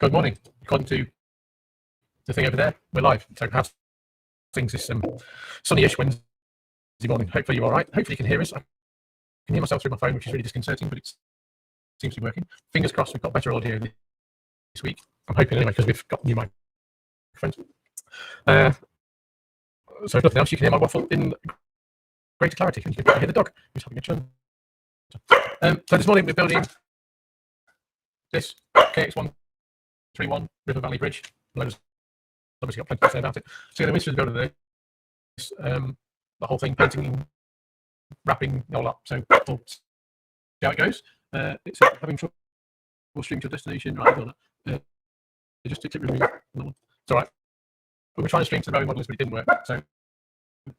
Good morning. According to the thing over there, we're live. So how's things this sunny-ish Wednesday morning? Hopefully you're all right. Hopefully you can hear us. I can hear myself through my phone, which is really disconcerting, but it seems to be working. Fingers crossed we've got better audio this week. I'm hoping anyway, because we've got new microphones. So if nothing else, you can hear my waffle in greater clarity, and you can hear the dog who's having a chun. So this morning we're building this KX131 River Valley Bridge. Lola's obviously got plenty to say about it. So yeah, the mystery of the build of this, the whole thing, painting, wrapping, the whole lot. So we'll see how it goes. It's having trouble streaming to a destination. Right, just to click remove. It's all right. We were trying to stream to the Bowie models, but it didn't work. So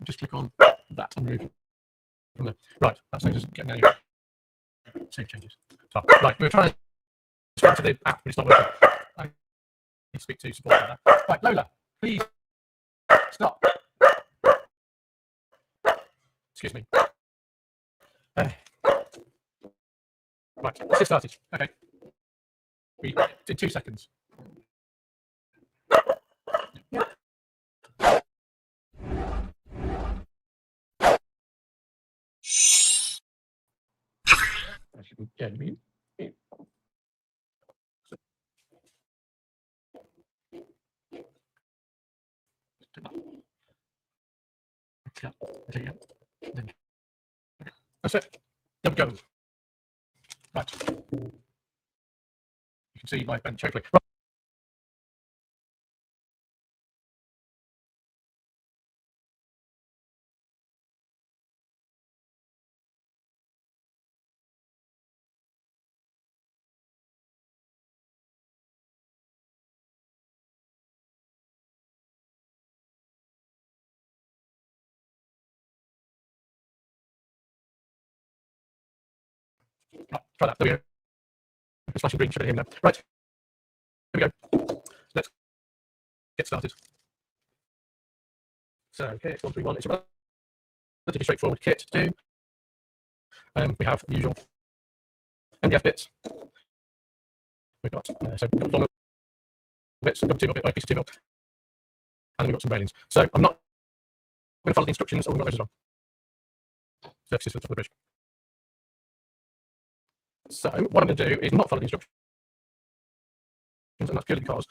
just click on that and remove from there. Right, that's just getting out of save changes. So, right, we were trying to stream to the app, but it's not working. I need to speak to support for that. Right, Lola, please stop. Excuse me. Right, let's get started. Okay. In 2 seconds. Yeah. Yeah, that's it. There we go. Right. You can see my bench hopefully. Right. Right, try that. There we go. The flashing green should be here now. Right. Here we go. Let's get started. So, KX131 is a relatively straightforward kit to do. We have the usual MDF bits. We've got some long bits, a 2mm by a piece of 2mm, and then we've got some railings. So I'm not going to follow the instructions, or we've got those on. Surfaces for the top of the bridge. So what I'm going to do is not follow the instructions, and that's purely because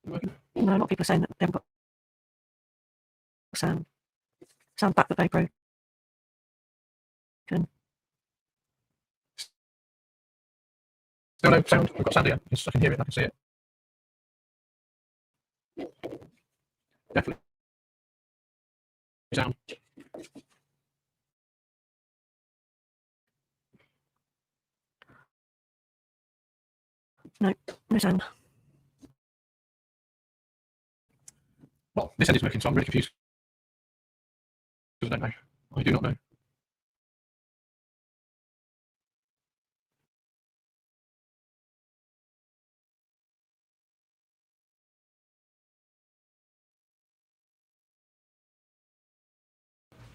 no, a lot of people are saying that they haven't got sound back that they broke. Still no sound. We've got sound here. I can hear it. I can see it. Definitely sound. No sound. Well, this end is working, so I'm really confused. I don't know. I do not know.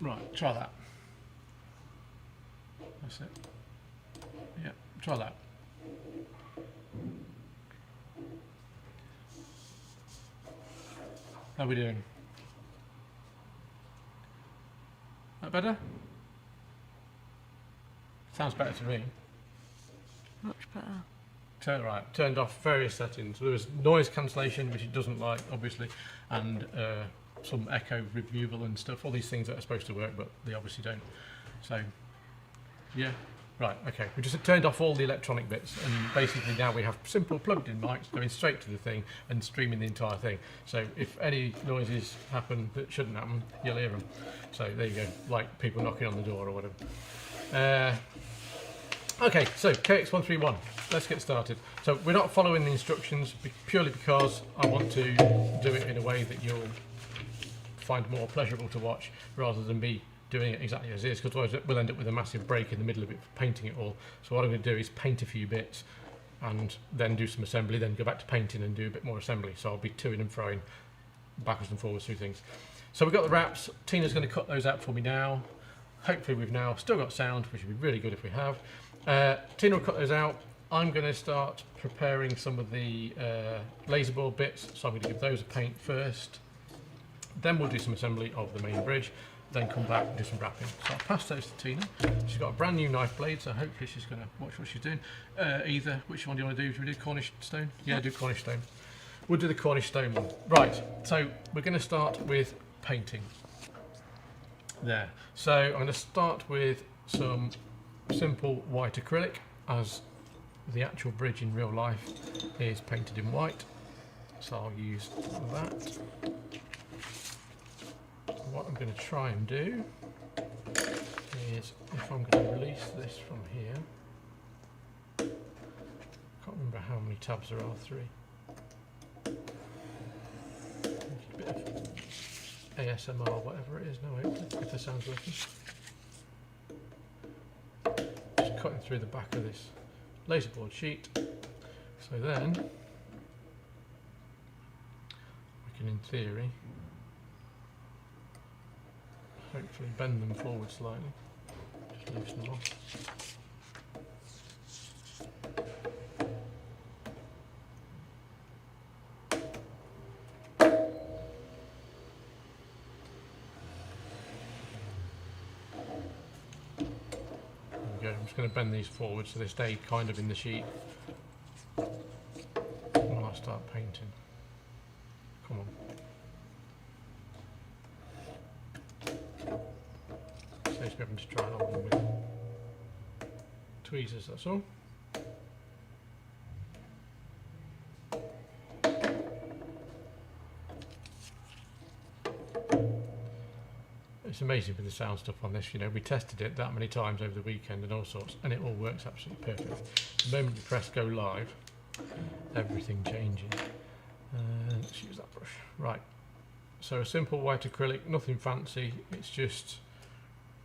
Right, try that. That's it. Yeah, try that. How are we doing? That better? Sounds better to me. Much better. Turned off various settings. There was noise cancellation, which it doesn't like, obviously, and some echo removal and stuff. All these things that are supposed to work, but they obviously don't. So, yeah. Right, okay. We just turned off all the electronic bits, and basically now we have simple plugged-in mics going straight to the thing and streaming the entire thing. So if any noises happen that shouldn't happen, you'll hear them. So there you go, like people knocking on the door or whatever. Okay, so KX131, let's get started. So we're not following the instructions purely because I want to do it in a way that you'll find more pleasurable to watch rather than me doing it exactly as is, because otherwise we'll end up with a massive break in the middle of it for painting it all. So what I'm going to do is paint a few bits and then do some assembly, then go back to painting and do a bit more assembly. So I'll be toing and froing backwards and forwards through things. So we've got the wraps. Tina's going to cut those out for me now. Hopefully we've now still got sound, which would be really good if we have. Tina will cut those out. I'm going to start preparing some of the laser board bits, so I'm going to give those a paint first. Then we'll do some assembly of the main bridge, then come back and do some wrapping. So I'll pass those to Tina. She's got a brand new knife blade, so hopefully she's going to watch what she's doing. Either, which one do you want to do? Should we do Cornish stone? Yeah, do Cornish stone. We'll do the Cornish stone one. Right, so we're going to start with painting. There. So I'm going to start with some simple white acrylic, as the actual bridge in real life is painted in white. So I'll use that. What I'm going to try and do is, if I'm going to release this from here, I can't remember how many tabs there are, 3. A bit of ASMR, whatever it is now, if the sound's working. Just cutting through the back of this laser board sheet. So then, I can, in theory, hopefully bend them forward slightly, just loosen them off. There we go. I'm just going to bend these forward so they stay kind of in the sheet when I start painting. Come on. Saves me having to try and hold them with tweezers, that's all. It's amazing with the sound stuff on this, you know, we tested it that many times over the weekend and all sorts, and it all works absolutely perfect. The moment you press go live, everything changes. Let's use that brush. Right, so a simple white acrylic, nothing fancy, it's just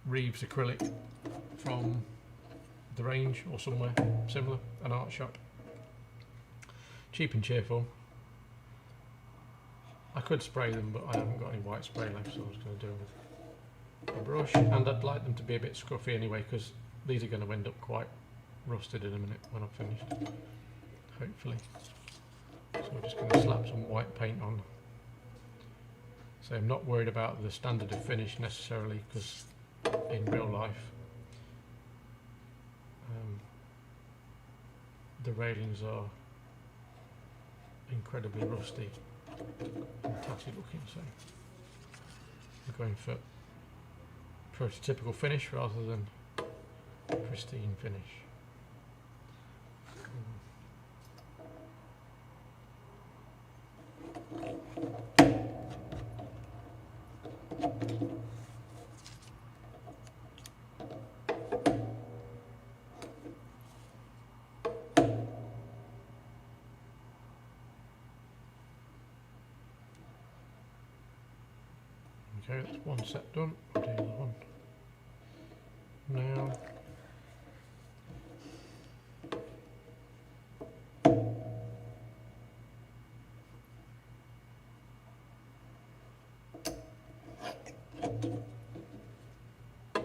Reeves acrylic from the range or somewhere similar, an art shop. Cheap and cheerful. I could spray them, but I haven't got any white spray left, so I was going to do it with a brush, and I'd like them to be a bit scruffy anyway, because these are going to end up quite rusted in a minute when I've finished, hopefully. So I'm just going to slap some white paint on. So I'm not worried about the standard of finish necessarily, because in real life the railings are incredibly rusty and tatty looking, so I'm going for prototypical finish rather than pristine finish. Okay, that's one set done. I'll do the other one now.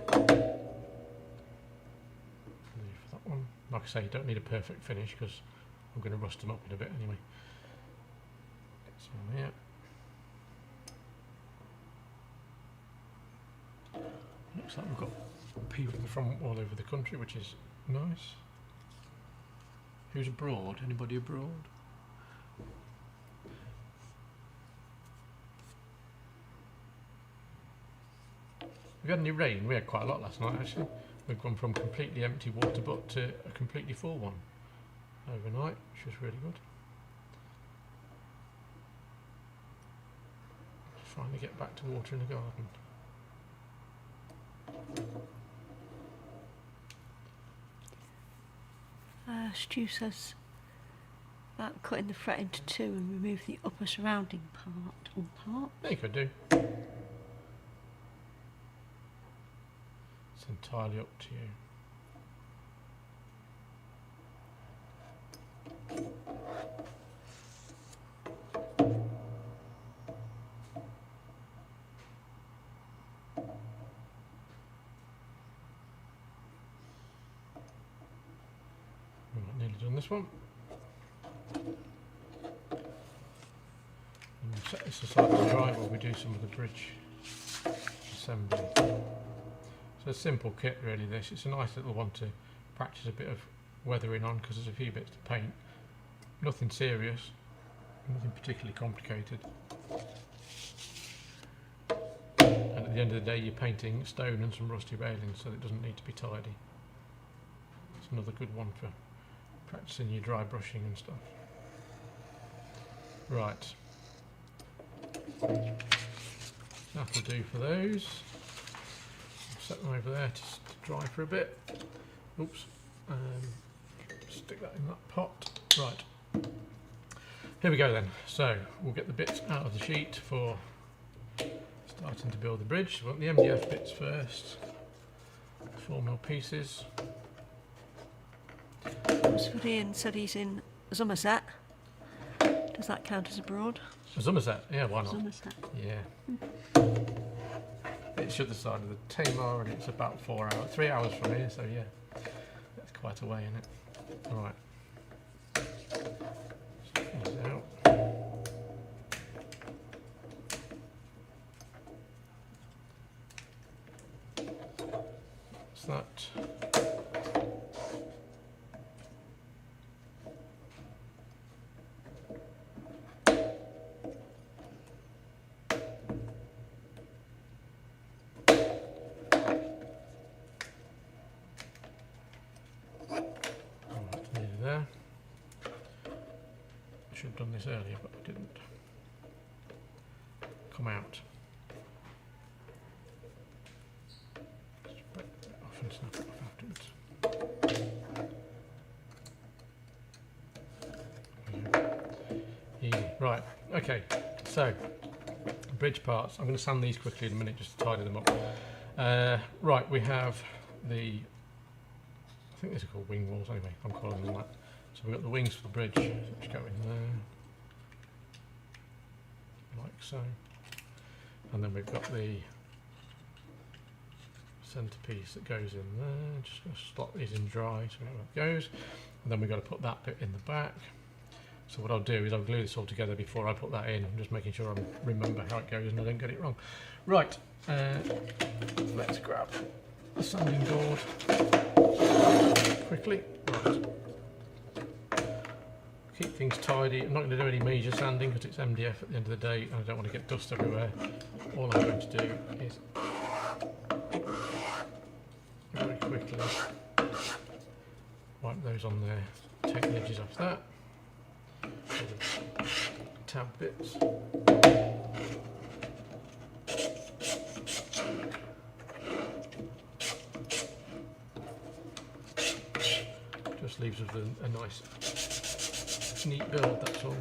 For that one, like I say, you don't need a perfect finish because I'm going to rust them up in a bit anyway. Get some here. Looks like we've got people from all over the country, which is nice. Who's abroad? Anybody abroad? We had any rain? We had quite a lot last night actually. We've gone from completely empty water butt to a completely full one overnight, which was really good. Finally get back to water in the garden. Stu says about cutting the fret into 2 and remove the upper surrounding part on part. Yeah, you could do. It's entirely up to you. Right, nearly done this one. And we'll set this aside to dry while we do some of the bridge assembly. So a simple kit really this. It's a nice little one to practice a bit of weathering on because there's a few bits to paint. Nothing serious, nothing particularly complicated. And at the end of the day you're painting stone and some rusty railings, so it doesn't need to be tidy. It's another good one for practicing your dry brushing and stuff. Right. That'll do for those. I'll set them over there just to dry for a bit. Oops. Stick that in that pot. Right. Here we go then. So we'll get the bits out of the sheet for starting to build the bridge. We want the MDF bits first. 4mm pieces. Ian said he's in Somerset. Does that count as abroad? Somerset, yeah, why not? Somerset. Yeah. It's the other side of the Tamar and it's about 3 hours from here, so yeah. That's quite a way, isn't it? Alright. These out. What's that? There. I should have done this earlier, but I didn't. Come out. Just break that off and snap it off afterwards. Easy. Right. Okay. So, bridge parts. I'm going to sand these quickly in a minute just to tidy them up. Right. We have the. I think these are called wing walls anyway, I'm calling them that. So we've got the wings for the bridge, which go in there, like so. And then we've got the centerpiece that goes in there. Just going to slot these in dry so we know where it goes. And then we've got to put that bit in the back. So what I'll do is I'll glue this all together before I put that in. I'm just making sure I remember how it goes and I don't get it wrong. Right, let's grab the sanding board quickly. Right. Keep things tidy. I'm not going to do any major sanding because it's MDF at the end of the day and I don't want to get dust everywhere. All I'm going to do is very quickly wipe those on there, take the edges off that, tab bits. Just leaves us a nice neat build, that's all.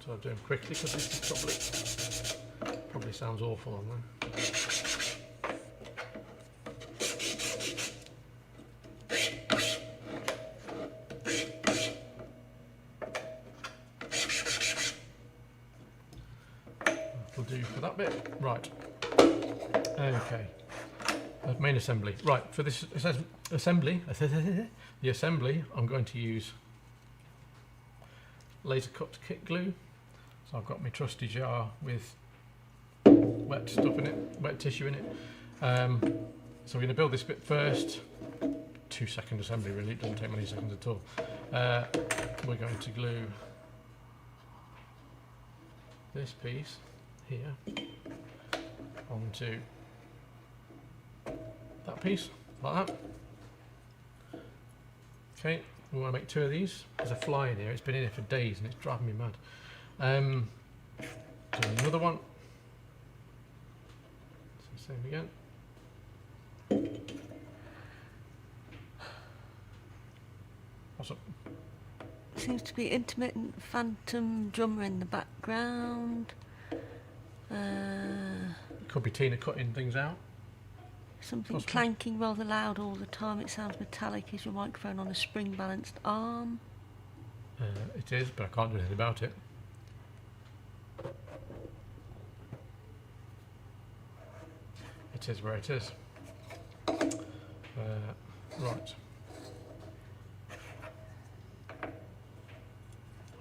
So I'll do them quickly because this probably sounds awful on there. That'll do for that bit. Right. Okay. Main assembly. Right, for this assembly, the assembly, I'm going to use laser cut kit glue. So I've got my trusty jar with wet stuff in it, wet tissue in it. So we're going to build this bit first. 2-second assembly really, it doesn't take many seconds at all. We're going to glue this piece here onto that piece, like that. Okay, we want to make 2 of these. There's a fly in here, it's been in here for days and it's driving me mad. So another one. So same again. What's up? Seems to be intermittent phantom drummer in the background. Could be Tina cutting things out. Something Possibly. clanking rather loud all the time. It sounds metallic. Is your microphone on a spring balanced arm? It is, but I can't do anything about it. It is where it is. Right. I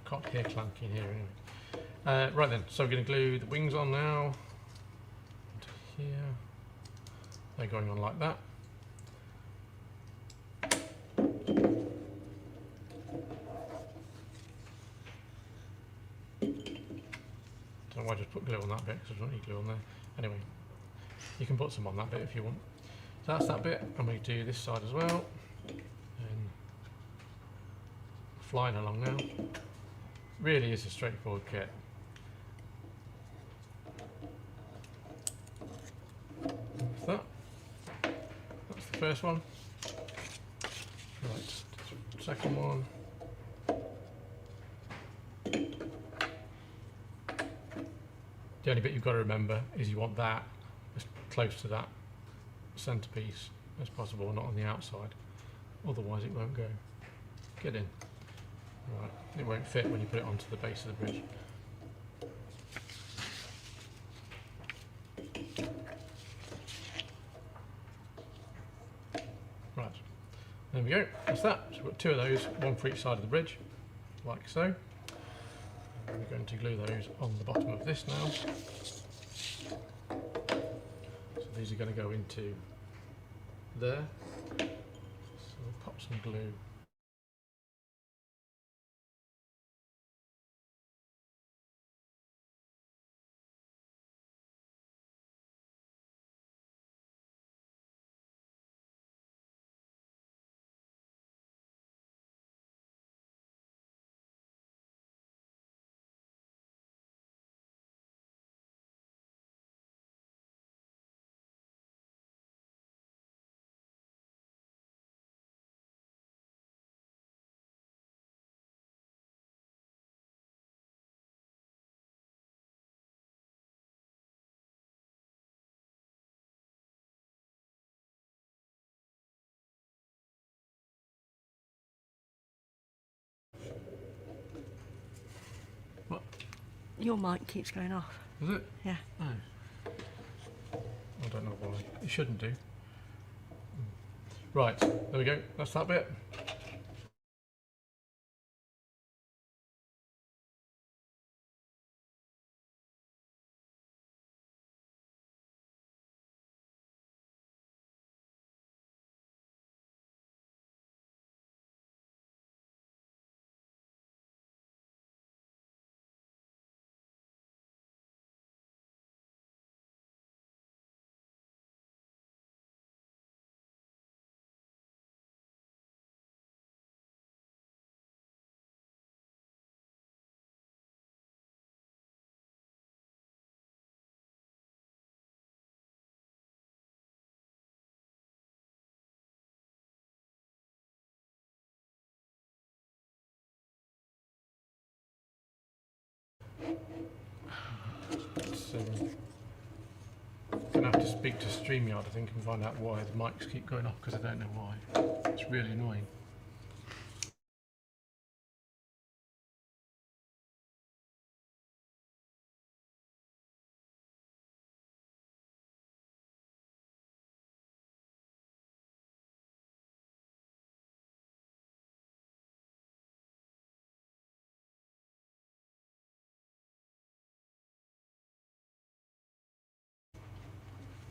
can't hear clanking here anyway. Right then, so we're going to glue the wings on now. Into here. They're going on like that. Don't know why I just put glue on that bit, because I don't need glue on there. Anyway, you can put some on that bit if you want. So that's that bit, and we do this side as well. And flying along now. Really is a straightforward kit. That's that. That's the first one. Right, second one. The only bit you've got to remember is you want that as close to that centerpiece as possible, not on the outside. Otherwise it won't go. Get in. Right, it won't fit when you put it onto the base of the bridge. Right, there we go. That's that. So we've got two of those, one for each side of the bridge, like so. We're going to glue those on the bottom of this now. So these are going to go into there. So we'll pop some glue. Your mic keeps going off. Is it? Yeah. Oh. I don't know why. It shouldn't do. Right, there we go. That's that bit. So, I'm going to have to speak to StreamYard, I think, and find out why the mics keep going off, because I don't know why. It's really annoying.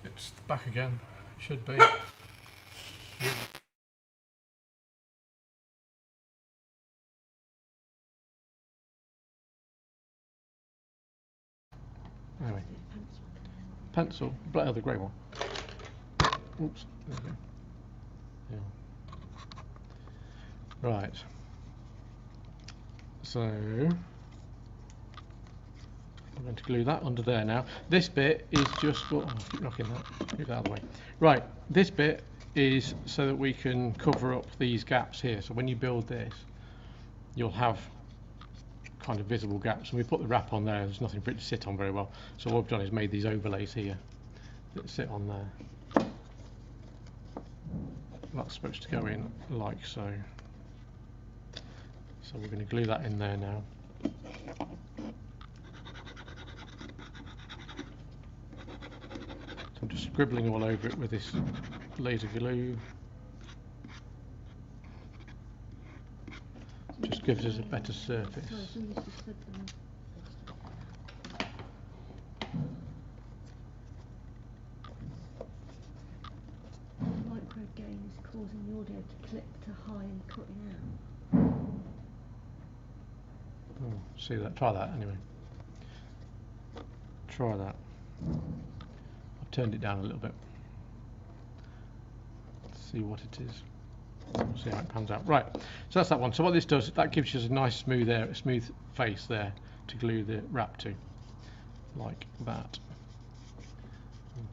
It's back again. It should be. Anyway, pencil, oh, the grey one. Oops, there we go. Yeah. Right. So I'm going to glue that under there now. This bit is just, oh, keep knocking that, move that out of the way. Right, this bit is so that we can cover up these gaps here. So when you build this, you'll have kind of visible gaps, and we put the wrap on there. There's nothing for it to sit on very well, so what I've done is made these overlays here that sit on there. that's supposed to go in like so. So we're going to glue that in there now. So I'm just scribbling all over it with this laser glue. Just gives us a better surface. Micro gain is causing the audio to clip to high and cutting out. Oh, see that? Try that anyway. Try that. I've turned it down a little bit. Let's see what it is. We'll see how it pans out. Right, so that's that one. So what this does, that gives you a nice smooth face there to glue the wrap to, like that.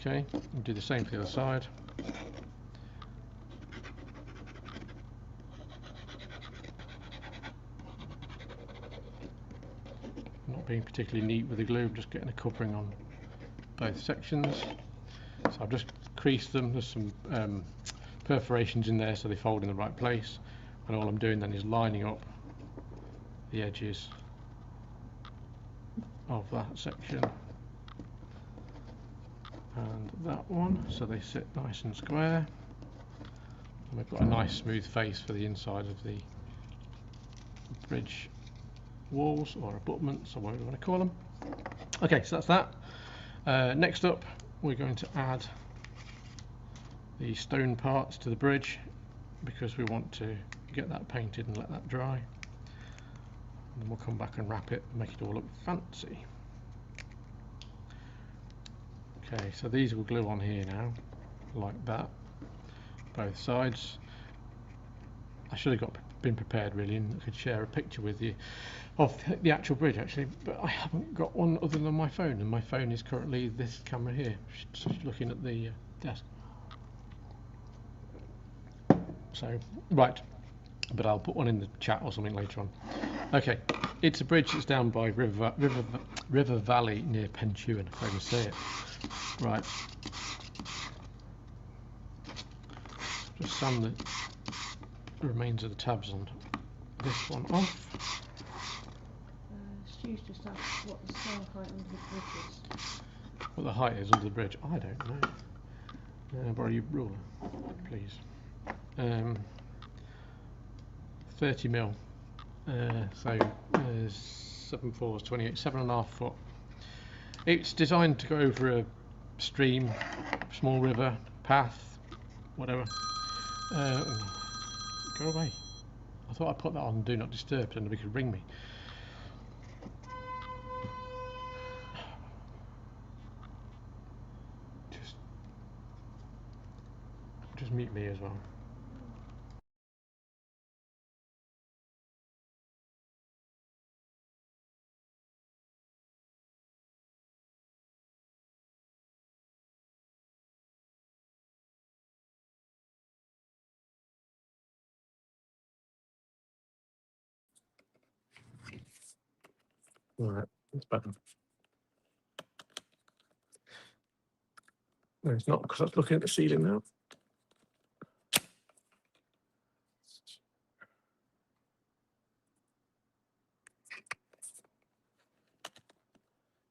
Okay, and do the same for the other side. Not being particularly neat with the glue, I'm just getting a covering on both sections. So I've just creased them. There's some perforations in there so they fold in the right place, and all I'm doing then is lining up the edges of that section and that one so they sit nice and square, and we've got a nice smooth face for the inside of the bridge walls, or abutments, or whatever you want to call them. Okay, so that's that. Next up we're going to add the stone parts to the bridge, because we want to get that painted and let that dry, and then we'll come back and wrap it and make it all look fancy. Okay, so these will glue on here now like that, both sides. I should have been prepared really, and I could share a picture with you of the actual bridge actually, but I haven't got one other than my phone, and my phone is currently this camera here, just looking at the desk. So, right, but I'll put one in the chat or something later on. Okay, it's a bridge that's down by River Valley near Pentuan, if I can say it. Right. Just sand the remains of the tabs on this one off. Stu's just asked what the scale height under the bridge is. What the height is under the bridge? I don't know. Borrow your ruler, please. 30 mil. So 7 4 is 28, 7.5 foot. It's designed to go over a stream, small river, path, whatever. Go away. I thought I'd put that on Do Not Disturb so nobody could ring me. Just mute me as well. Alright, it's better. No, it's not, because I was looking at the ceiling now.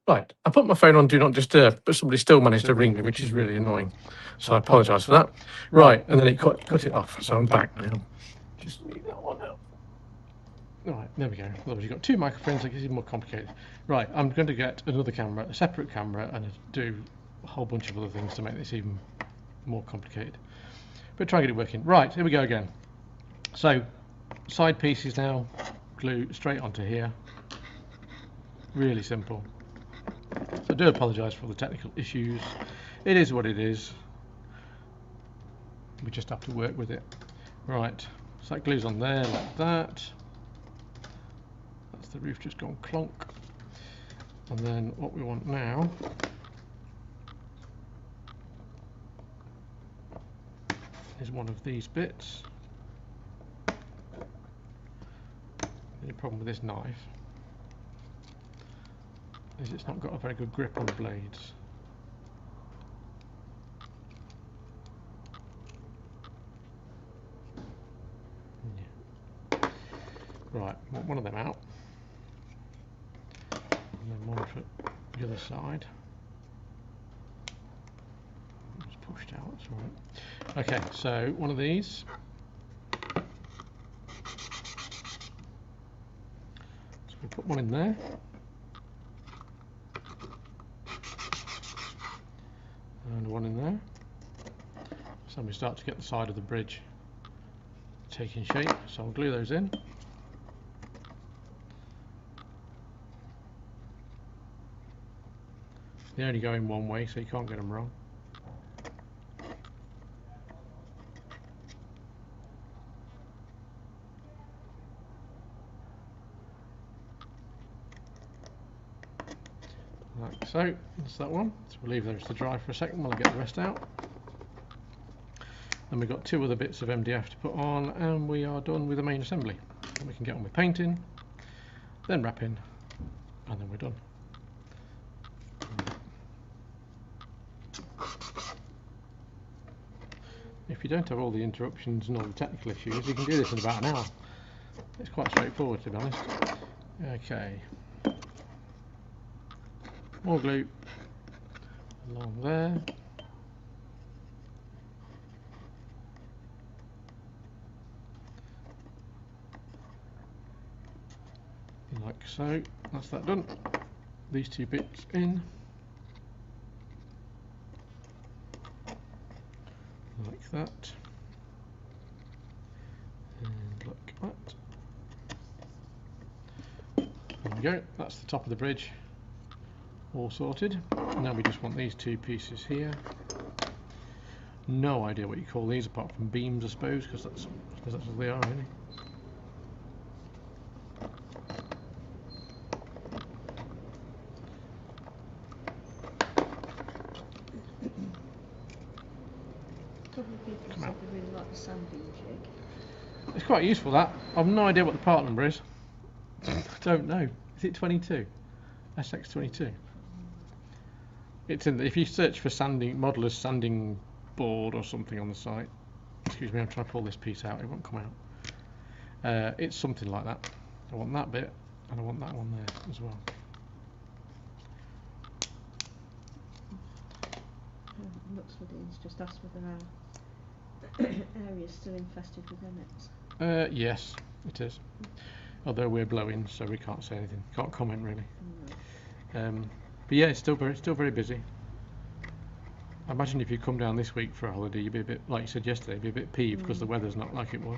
Right, I put my phone on Do Not Disturb, but somebody still managed to ring me, which is really annoying. So I apologise for that. Right, and then it cut it off, so I'm back now. Just leave that one out. Right, there we go. Otherwise you've got two microphones, that gets even more complicated. Right, I'm going to get another camera, a separate camera, and do a whole bunch of other things to make this even more complicated. But try and get it working. Right, here we go again. So, side pieces now, glue straight onto here. Really simple. So I do apologise for all the technical issues. It is what it is. We just have to work with it. Right, so that glues on there like that. That's the roof just gone clonk. And then what we want now is one of these bits. The only problem with this knife is it's not got a very good grip on the blades. Right, want one of them out. And then one for the other side. It's pushed out, that's all right. Okay, so one of these. So we'll put one in there. And one in there. So we start to get the side of the bridge taking shape, so I'll glue those in. They only go in one way, so you can't get them wrong. Like so, that's that one. So we'll leave those to dry for a second while I get the rest out. Then we've got two other bits of MDF to put on, and we are done with the main assembly. And we can get on with painting, then wrapping, and then we're done. If you don't have all the interruptions and all the technical issues, you can do this in about an hour. It's quite straightforward, to be honest. Okay. More glue along there. Like so. That's that done. These two bits in. Like that. And like that. There we go. That's the top of the bridge. All sorted. Now we just want these two pieces here. No idea what you call these apart from beams, I suppose, because that's what they are, really. People said they really like the sanding jig. It's quite useful, that. I've no idea what the part number is. I don't know. Is it 22? SX22. It's in. If you search for sanding modelers sanding board or something on the site. Excuse me, I'm trying to pull this piece out. It won't come out. It's something like that. I want that bit, and I want that one there as well. Looks for these. Just ask whether our area is still infested with emmets. Yes, it is. Although we're blowing, so we can't say anything. Can't comment really. No. But yeah, it's still very busy. I imagine if you come down this week for a holiday, you'd be a bit, like you said yesterday, you'd be a bit peeved because the weather's not like it was.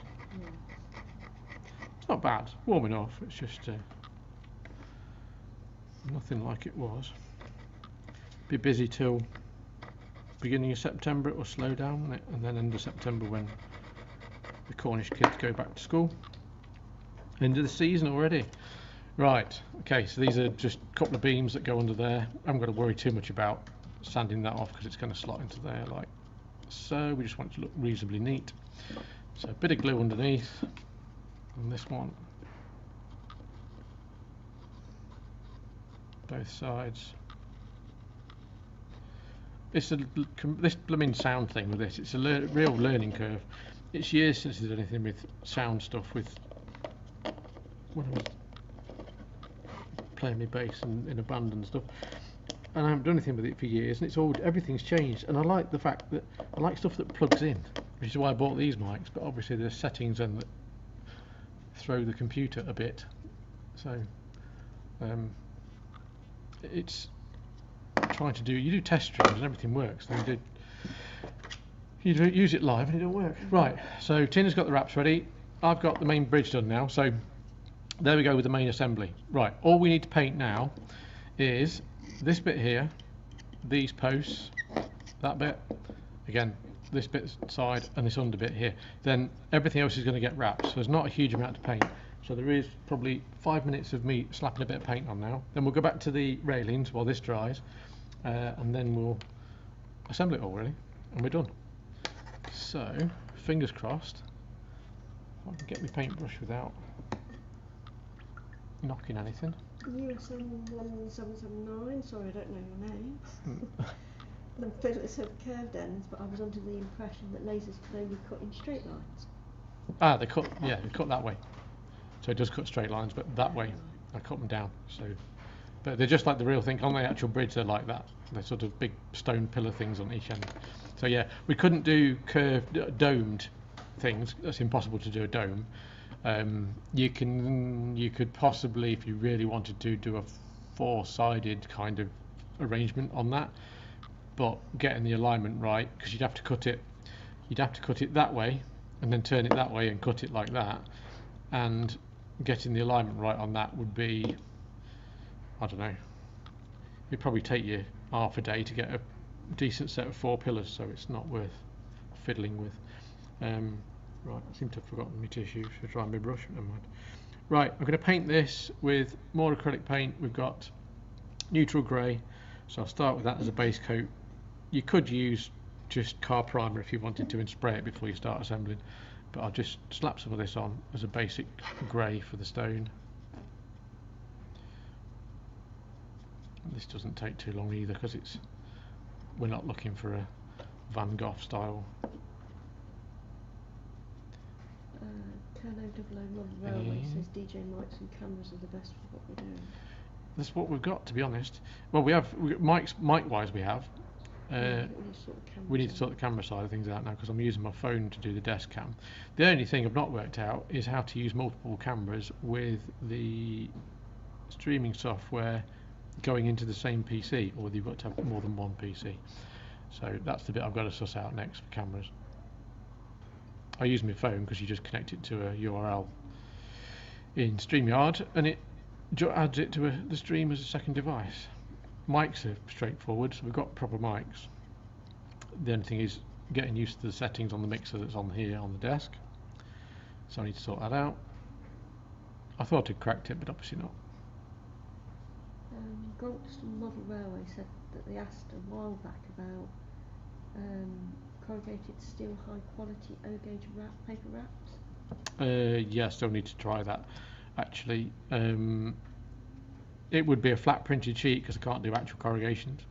It's not bad, warm enough. It's just nothing like it was. Be busy till beginning of September. It will slow down, won't it? And then end of September when the Cornish kids go back to school. End of the season already. Right, okay, so these are just a couple of beams that go under there. I haven't got to worry too much about sanding that off because it's going to slot into there like so. We just want it to look reasonably neat. So a bit of glue underneath on this one. Both sides. It's this blooming sound thing with this. It's a real learning curve. It's years since I did anything with sound stuff with when I was playing my bass in a band and stuff, and I haven't done anything with it for years, and it's all everything's changed. And I like the fact that I like stuff that plugs in, which is why I bought these mics. But obviously there's settings in that throw the computer a bit, so it's trying to do. You do test streams and everything works. Then you do use it live and it don't work. Right. So Tina's got the wraps ready. I've got the main bridge done now. So there we go with the main assembly. Right, all we need to paint now is this bit here, these posts, that bit, again, this bit side and this under bit here. Then everything else is going to get wrapped, so there's not a huge amount to paint. So there is probably 5 minutes of me slapping a bit of paint on now. Then we'll go back to the railings while this dries, and then we'll assemble it all really, and we're done. So, fingers crossed, I can get my paintbrush without knocking anything. USM 1779, sorry I don't know your name. The filters have curved ends, but I was under the impression that lasers could only cut in straight lines. Ah, they cut, yeah, they cut that way. so it does cut straight lines, but that way I cut them down. So, but they're just like the real thing. On the actual bridge, they're like that. They're sort of big stone pillar things on each end. So yeah, we couldn't do curved, domed things. That's impossible to do a dome. You could possibly, if you really wanted to, do a four-sided kind of arrangement on that, but getting the alignment right, because you'd have to cut it that way and then turn it that way and cut it like that, and getting the alignment right on that would be, I don't know, it'd probably take you half a day to get a decent set of 4 pillars, so it's not worth fiddling with. Right, I seem to have forgotten my tissue. Should I try my brush? Never mind. Right, I'm going to paint this with more acrylic paint. We've got neutral grey, so I'll start with that as a base coat. You could use just car primer if you wanted to and spray it before you start assembling, but I'll just slap some of this on as a basic grey for the stone. This doesn't take too long either, because we're not looking for a Van Gogh style. Model Railway says DJ mics and cameras are the best for what we're doing. That's what we've got, to be honest. Well, we have mics. Mic-wise, we have. We need to sort the camera side of things out now, because I'm using my phone to do the desk cam. The only thing I've not worked out is how to use multiple cameras with the streaming software going into the same PC, or whether you've got to have more than one PC. So that's the bit I've got to suss out next for cameras. I use my phone because you just connect it to a URL in StreamYard and it adds it to the stream as a second device. Mics are straightforward, so we've got proper mics. The only thing is getting used to the settings on the mixer that's on here on the desk. So I need to sort that out. I thought I'd cracked it, but obviously not. Gronkston Model Railway said that they asked a while back about corrugated steel high quality O-gauge paper wraps. Yeah, I still need to try that actually. It would be a flat printed sheet because I can't do actual corrugations.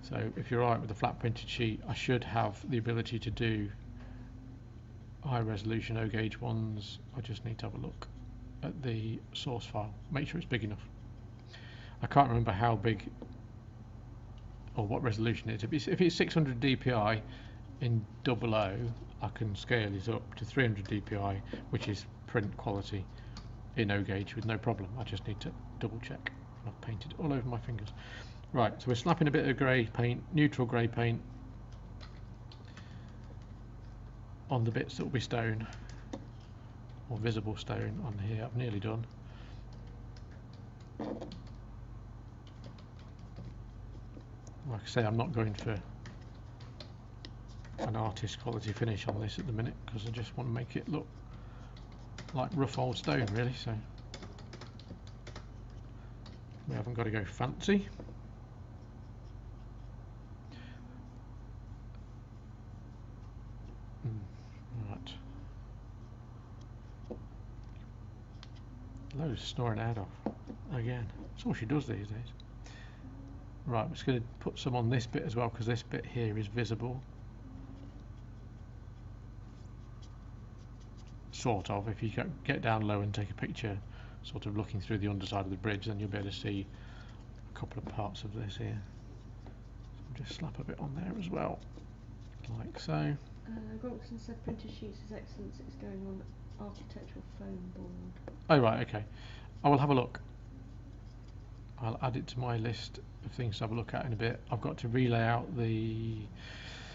So if you're alright with the flat printed sheet, I should have the ability to do high resolution O-gauge ones. I just need to have a look at the source file, make sure it's big enough. I can't remember how big or what resolution it is. If it's 600 dpi in 00, I can scale it up to 300 dpi, which is print quality in O-gauge with no problem. I just need to double check. I've painted all over my fingers. Right, so we're slapping a bit of grey paint, neutral grey paint, on the bits that will be stone or visible stone on here. I've nearly done. Like I say, I'm not going for an artist quality finish on this at the minute because I just want to make it look like rough old stone really, so we haven't got to go fancy. Right. Loads snoring out of again. That's all she does these days. Right, I'm just going to put some on this bit as well because this bit here is visible. Sort of. If you get down low and take a picture sort of looking through the underside of the bridge, then you'll be able to see a couple of parts of this here. So I'll just slap a bit on there as well, like so. Gronkston said printed sheets is excellent, it's going on architectural foam board. Oh right, okay. I will have a look. I'll add it to my list of things to have a look at in a bit. I've got to relay out the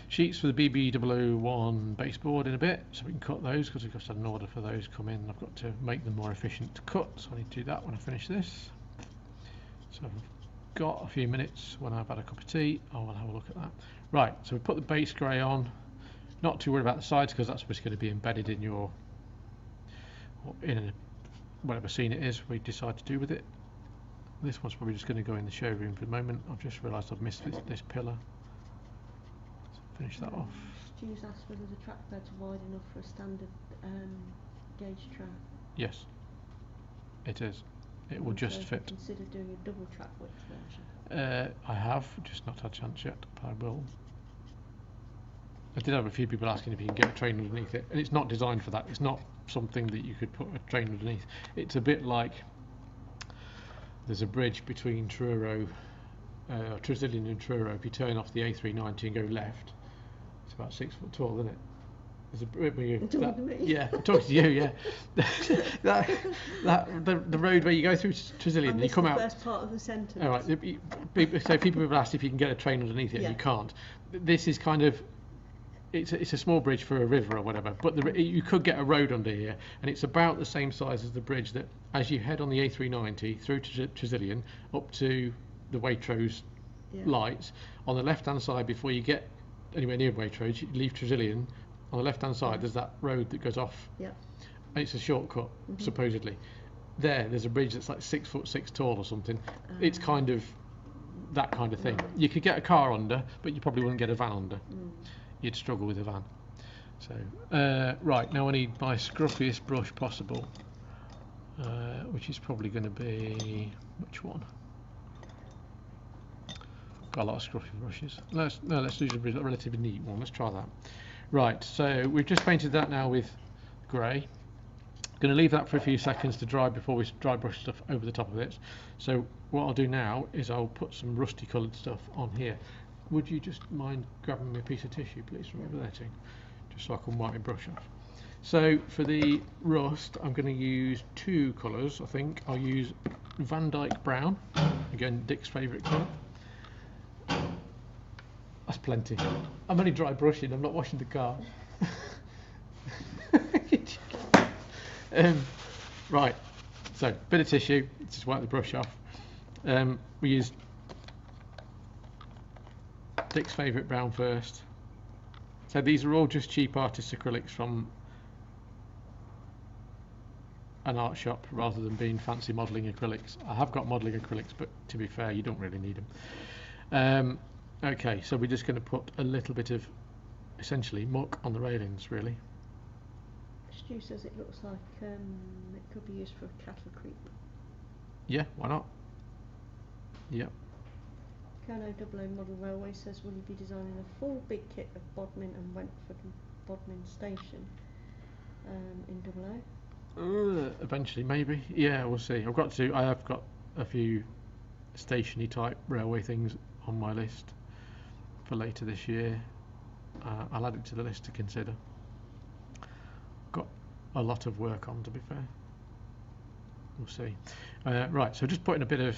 sheets for the BB001 baseboard in a bit, so we can cut those because we've got an order for those come in. I've got to make them more efficient to cut, so I need to do that when I finish this. So I've got a few minutes when I've had a cup of tea. I will have a look at that. Right, so we put the base grey on. Not too worried about the sides because that's what's going to be embedded in your, whatever scene it is we decide to do with it. This one's probably just going to go in the showroom for the moment. I've just realised I've missed this pillar. So finish that off. Stu's asked whether the track bed's wide enough for a standard gauge track. Yes, it is. It will just fit. Consider doing a double track width version. I have just not had a chance yet, but I will. I did have a few people asking if you can get a train underneath it, and it's not designed for that. It's not something that you could put a train underneath. It's a bit like there's a bridge between Truro, Tresillian and Truro. If you turn off the A390 and go left, it's about 6 foot tall, isn't it? There's a bit where you, yeah, I'm talking to you, yeah. The road where you go through Tresillian and you come out. First part of the sentence. All right. So people have asked if you can get a train underneath it, and you can't. This is kind of. It's a small bridge for a river or whatever, but you could get a road under here, and it's about the same size as the bridge that, as you head on the A390 through to Tresillian up to the Waitrose lights, on the left-hand side before you get anywhere near Waitrose, you leave Tresillian, on the left-hand side there's that road that goes off, and it's a shortcut, supposedly. There's a bridge that's like 6'6" tall or something. It's kind of that kind of thing. You could get a car under, but you probably wouldn't get a van under. You'd struggle with a van. So right, now I need my scruffiest brush possible, which is probably going to be, which one? Got a lot of scruffy brushes. Let's use a relatively neat one. Let's try that. Right, so we've just painted that now with grey. Going to leave that for a few seconds to dry before we dry brush stuff over the top of it. So what I'll do now is I'll put some rusty coloured stuff on here. Would you just mind grabbing me a piece of tissue, please, from over there, too, just so I can wipe my brush off. So for the rust, I'm going to use 2 colours, I think. I'll use Van Dyke Brown, again, Dick's favourite colour. That's plenty. I'm only dry brushing, I'm not washing the car. Right, so bit of tissue, just wipe the brush off. We use Dick's favourite brown first. So these are all just cheap artist acrylics from an art shop rather than being fancy modelling acrylics. I have got modelling acrylics, but to be fair, you don't really need them. Okay, so we're just going to put a little bit of essentially muck on the railings, really. Stu says it looks like it could be used for a cattle creep. Yeah, why not? Yep. KX131-OO Model Railway says, will you be designing a full big kit of Bodmin and Wentford and Bodmin Station in AA? Eventually, maybe. Yeah, we'll see. I have got a few stationy type railway things on my list for later this year. I'll add it to the list to consider. Got a lot of work on, to be fair. We'll see. Right, so just putting a bit of,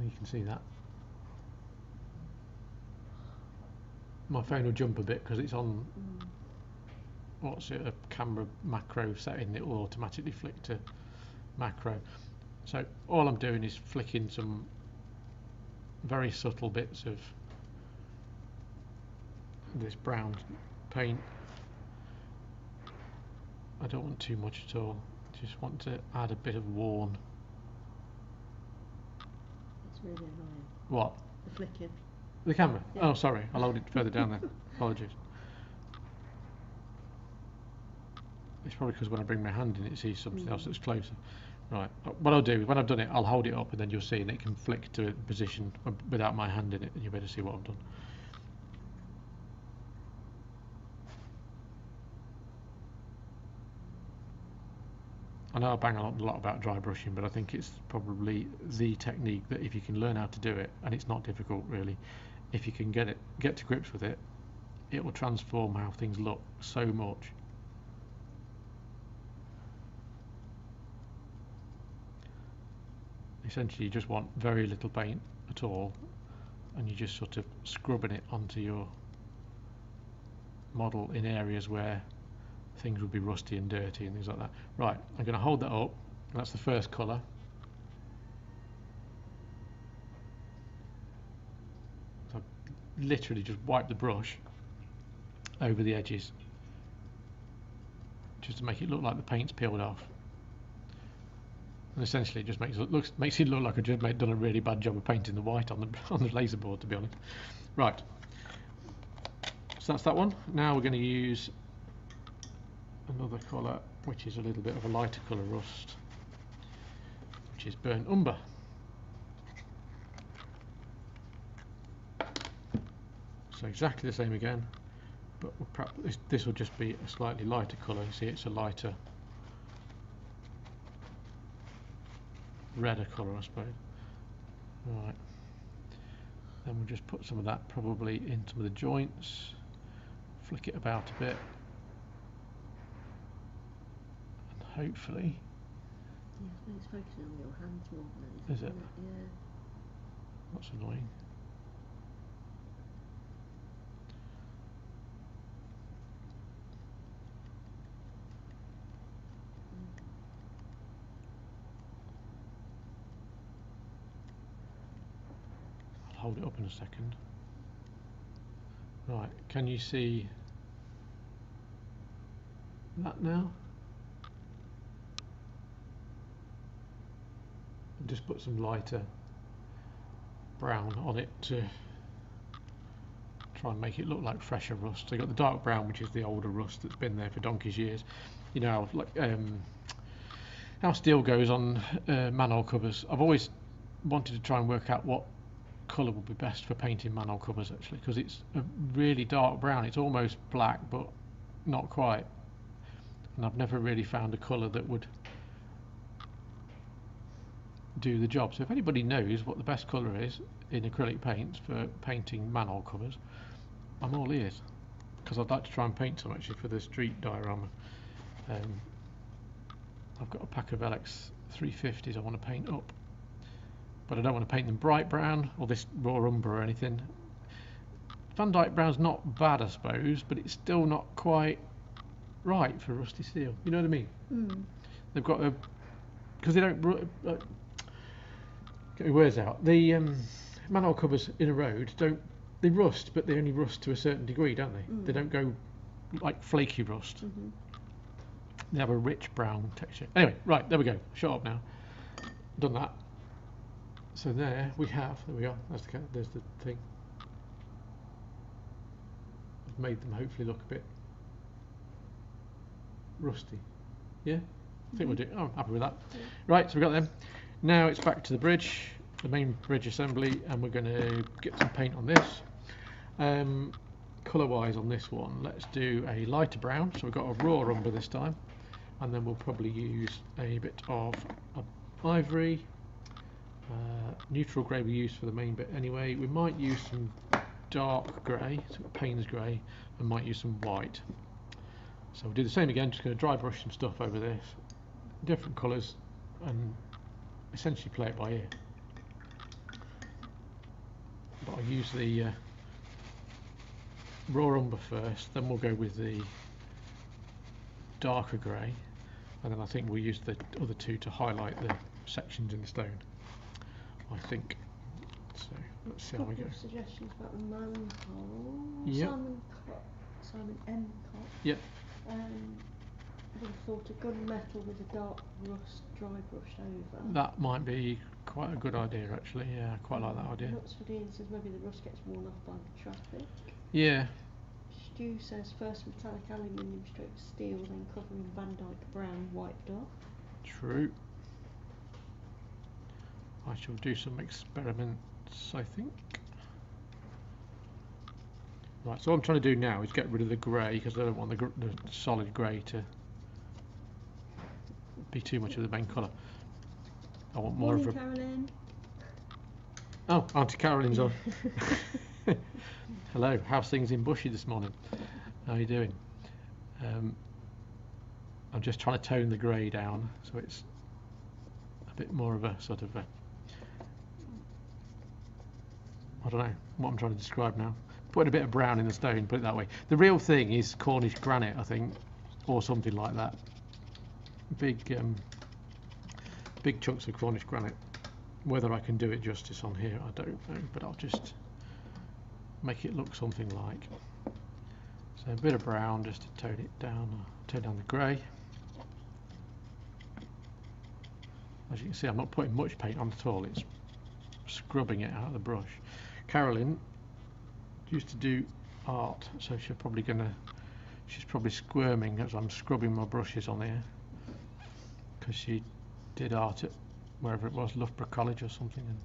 you can see that. My phone will jump a bit because it's on what's it, a camera macro setting. It will automatically flick to macro. So all I'm doing is flicking some very subtle bits of this brown paint. I don't want too much at all. Just want to add a bit of worn. It's really annoying. What? The flicking. The camera? Yeah. Oh, sorry. I'll hold it further down there. Apologies. It's probably because when I bring my hand in, it sees something else that's closer. Right. What I'll do is when I've done it, I'll hold it up and then you'll see, and it can flick to a position without my hand in it, and you'll be able to see what I've done. I know I bang a lot about dry brushing, but I think it's probably the technique that if you can learn how to do it, and it's not difficult really, if you can get to grips with it, it will transform how things look so much. Essentially, you just want very little paint at all, and you're just sort of scrubbing it onto your model in areas where things would be rusty and dirty and things like that. Right, I'm going to hold that up. That's the first colour. So I've literally just wiped the brush over the edges just to make it look like the paint's peeled off. And essentially it just makes it look like I've just done a really bad job of painting the white on the laser board, to be honest. Right, so that's that one. Now we're going to use another colour, which is a little bit of a lighter colour rust, which is burnt umber. So exactly the same again. but perhaps this will just be a slightly lighter colour. You see, it's a lighter, redder colour, I suppose. Right. Then we'll just put some of that probably in some of the joints, flick it about a bit, and hopefully. Yeah, I think it's focusing on your hands more than anything. Is it? Yeah. That's annoying. I'll hold it up in a second. Right, can you see that now? Just put some lighter brown on it to try and make it look like fresher rust. So you got the dark brown, which is the older rust that's been there for donkey's years. You know, like how steel goes on manhole covers. I've always wanted to try and work out what colour would be best for painting manhole covers, actually, because it's a really dark brown. It's almost black, but not quite. And I've never really found a colour that would do the job. So if anybody knows what the best colour is in acrylic paints for painting manhole covers, I'm all ears, because I'd like to try and paint some actually for the street diorama. I've got a pack of LX 350s I want to paint up, but I don't want to paint them bright brown or this raw umber or anything. Van Dyke brown's not bad, I suppose, but it's still not quite right for rusty steel. You know what I mean? Mm. They've got a, because they don't get your words out. The manhole covers in a road they rust, but they only rust to a certain degree, don't they? Mm. They don't go like flaky rust. Mm-hmm. They have a rich brown texture. Anyway, right, there we go. Shut up now. Done that. So there we have. There we are. There's the thing. I've made them hopefully look a bit rusty. Yeah, I think we'll do. Oh, I'm happy with that. Yeah. Right, so we've got them. Now it's back to the bridge, the main bridge assembly, and we're going to get some paint on this. Colour-wise on this one, let's do a lighter brown. So we've got a raw umber this time, and then we'll probably use a bit of ivory. Neutral grey we use for the main bit anyway. We might use some dark grey, sort of Payne's grey, and might use some white. So we'll do the same again, just going to dry brush some stuff over this, different colours, and essentially play it by ear. But I'll use the raw umber first, then we'll go with the darker grey, and then I think we'll use the other two to highlight the sections in the stone, I think. So let's see how we go. Suggestions about the manhole. Yep. Simon M. Cott. Yep. I would have thought a gunmetal with a dark rust dry brushed over. That might be quite a good idea, actually. Yeah, I quite like that idea. Knutsford Ian says maybe the rust gets worn off by the traffic. Yeah. Stu says first metallic aluminium stroke steel, then covering Van Dyke brown wiped off. True. I shall do some experiments, I think. Right, so what I'm trying to do now is get rid of the grey, because I don't want the solid grey to be too much of the main colour. I want more Morning, of a... Carolyn. Oh, Auntie Carolyn's on. Hello, how's things in Bushy this morning? How are you doing? I'm just trying to tone the grey down so it's a bit more of a sort of a, I don't know what I'm trying to describe now. Putting a bit of brown in the stone, put it that way. The real thing is Cornish granite, I think, or something like that. Big chunks of Cornish granite. Whether I can do it justice on here, I don't know, but I'll just make it look something like. So a bit of brown just to tone it down, tone down the grey. As you can see, I'm not putting much paint on at all, it's scrubbing it out of the brush. Carolyn used to do art, so she's probably squirming as I'm scrubbing my brushes on here, because she did art at wherever it was, Loughborough College or something, and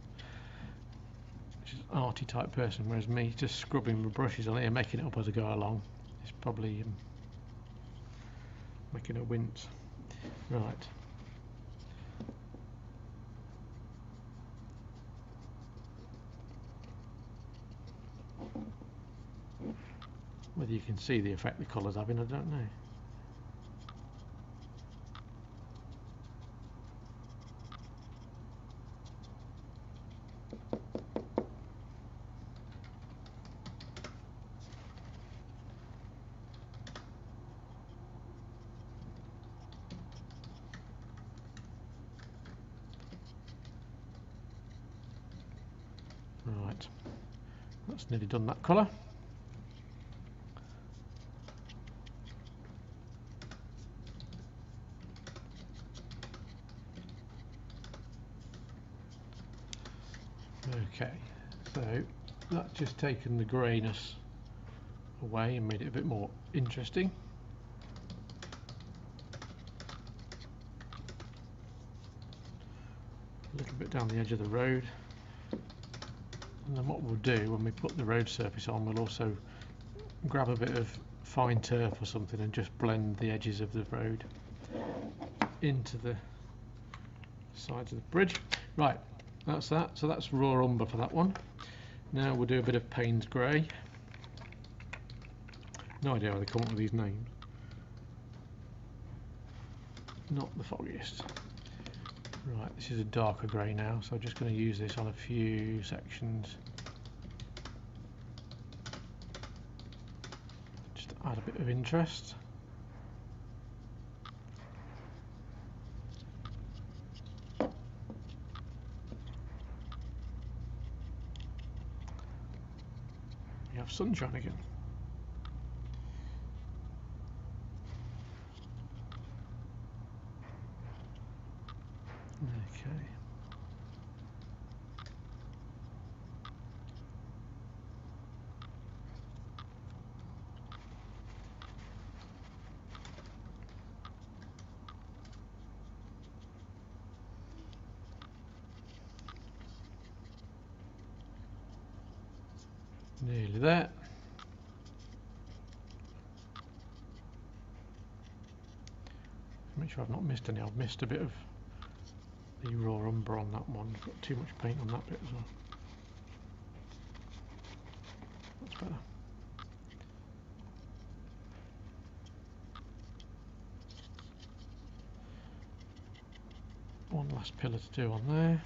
she's an arty type person, whereas me just scrubbing my brushes on here, making it up as I go along, It's probably making her wince. Right. Whether you can see the effect the colour's having, I don't know. Right, that's nearly done that colour. Okay, so that's just taken the greyness away and made it a bit more interesting. A little bit down the edge of the road. And then what we'll do when we put the road surface on, we'll also grab a bit of fine turf or something and just blend the edges of the road into the sides of the bridge. Right, that's that. So that's raw umber for that one. Now we'll do a bit of Payne's grey. No idea how they come up with these names. Not the foggiest. Right, this is a darker grey now, so I'm just going to use this on a few sections. Just to add a bit of interest. We have sunshine again. Okay. Nearly there. Make sure I've not missed any. I've missed a bit of the raw umber on that one. Got too much paint on that bit as well. That's better. One last pillar to do on there.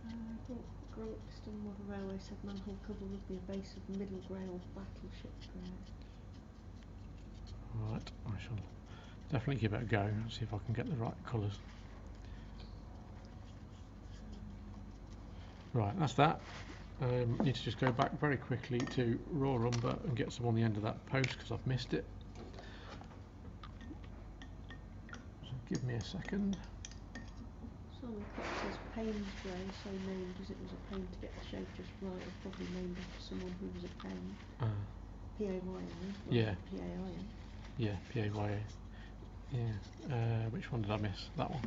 I think Grankston Model Railway said manhole cover would be a base of middle grey or battleship grey. Right, I shall definitely give it a go and see if I can get the right colours. Right, that's that. Need to just go back very quickly to raw umber and get some on the end of that post because I've missed it. So give me a second. Simon Cox says Payne's grey, so named as it was a pain to get the shade just right, or probably named after someone who was a Payne. P-A-Y-N, Yeah. P-A-I-N. Yeah, P-A-Y-A. Yeah. Which one did I miss? That one.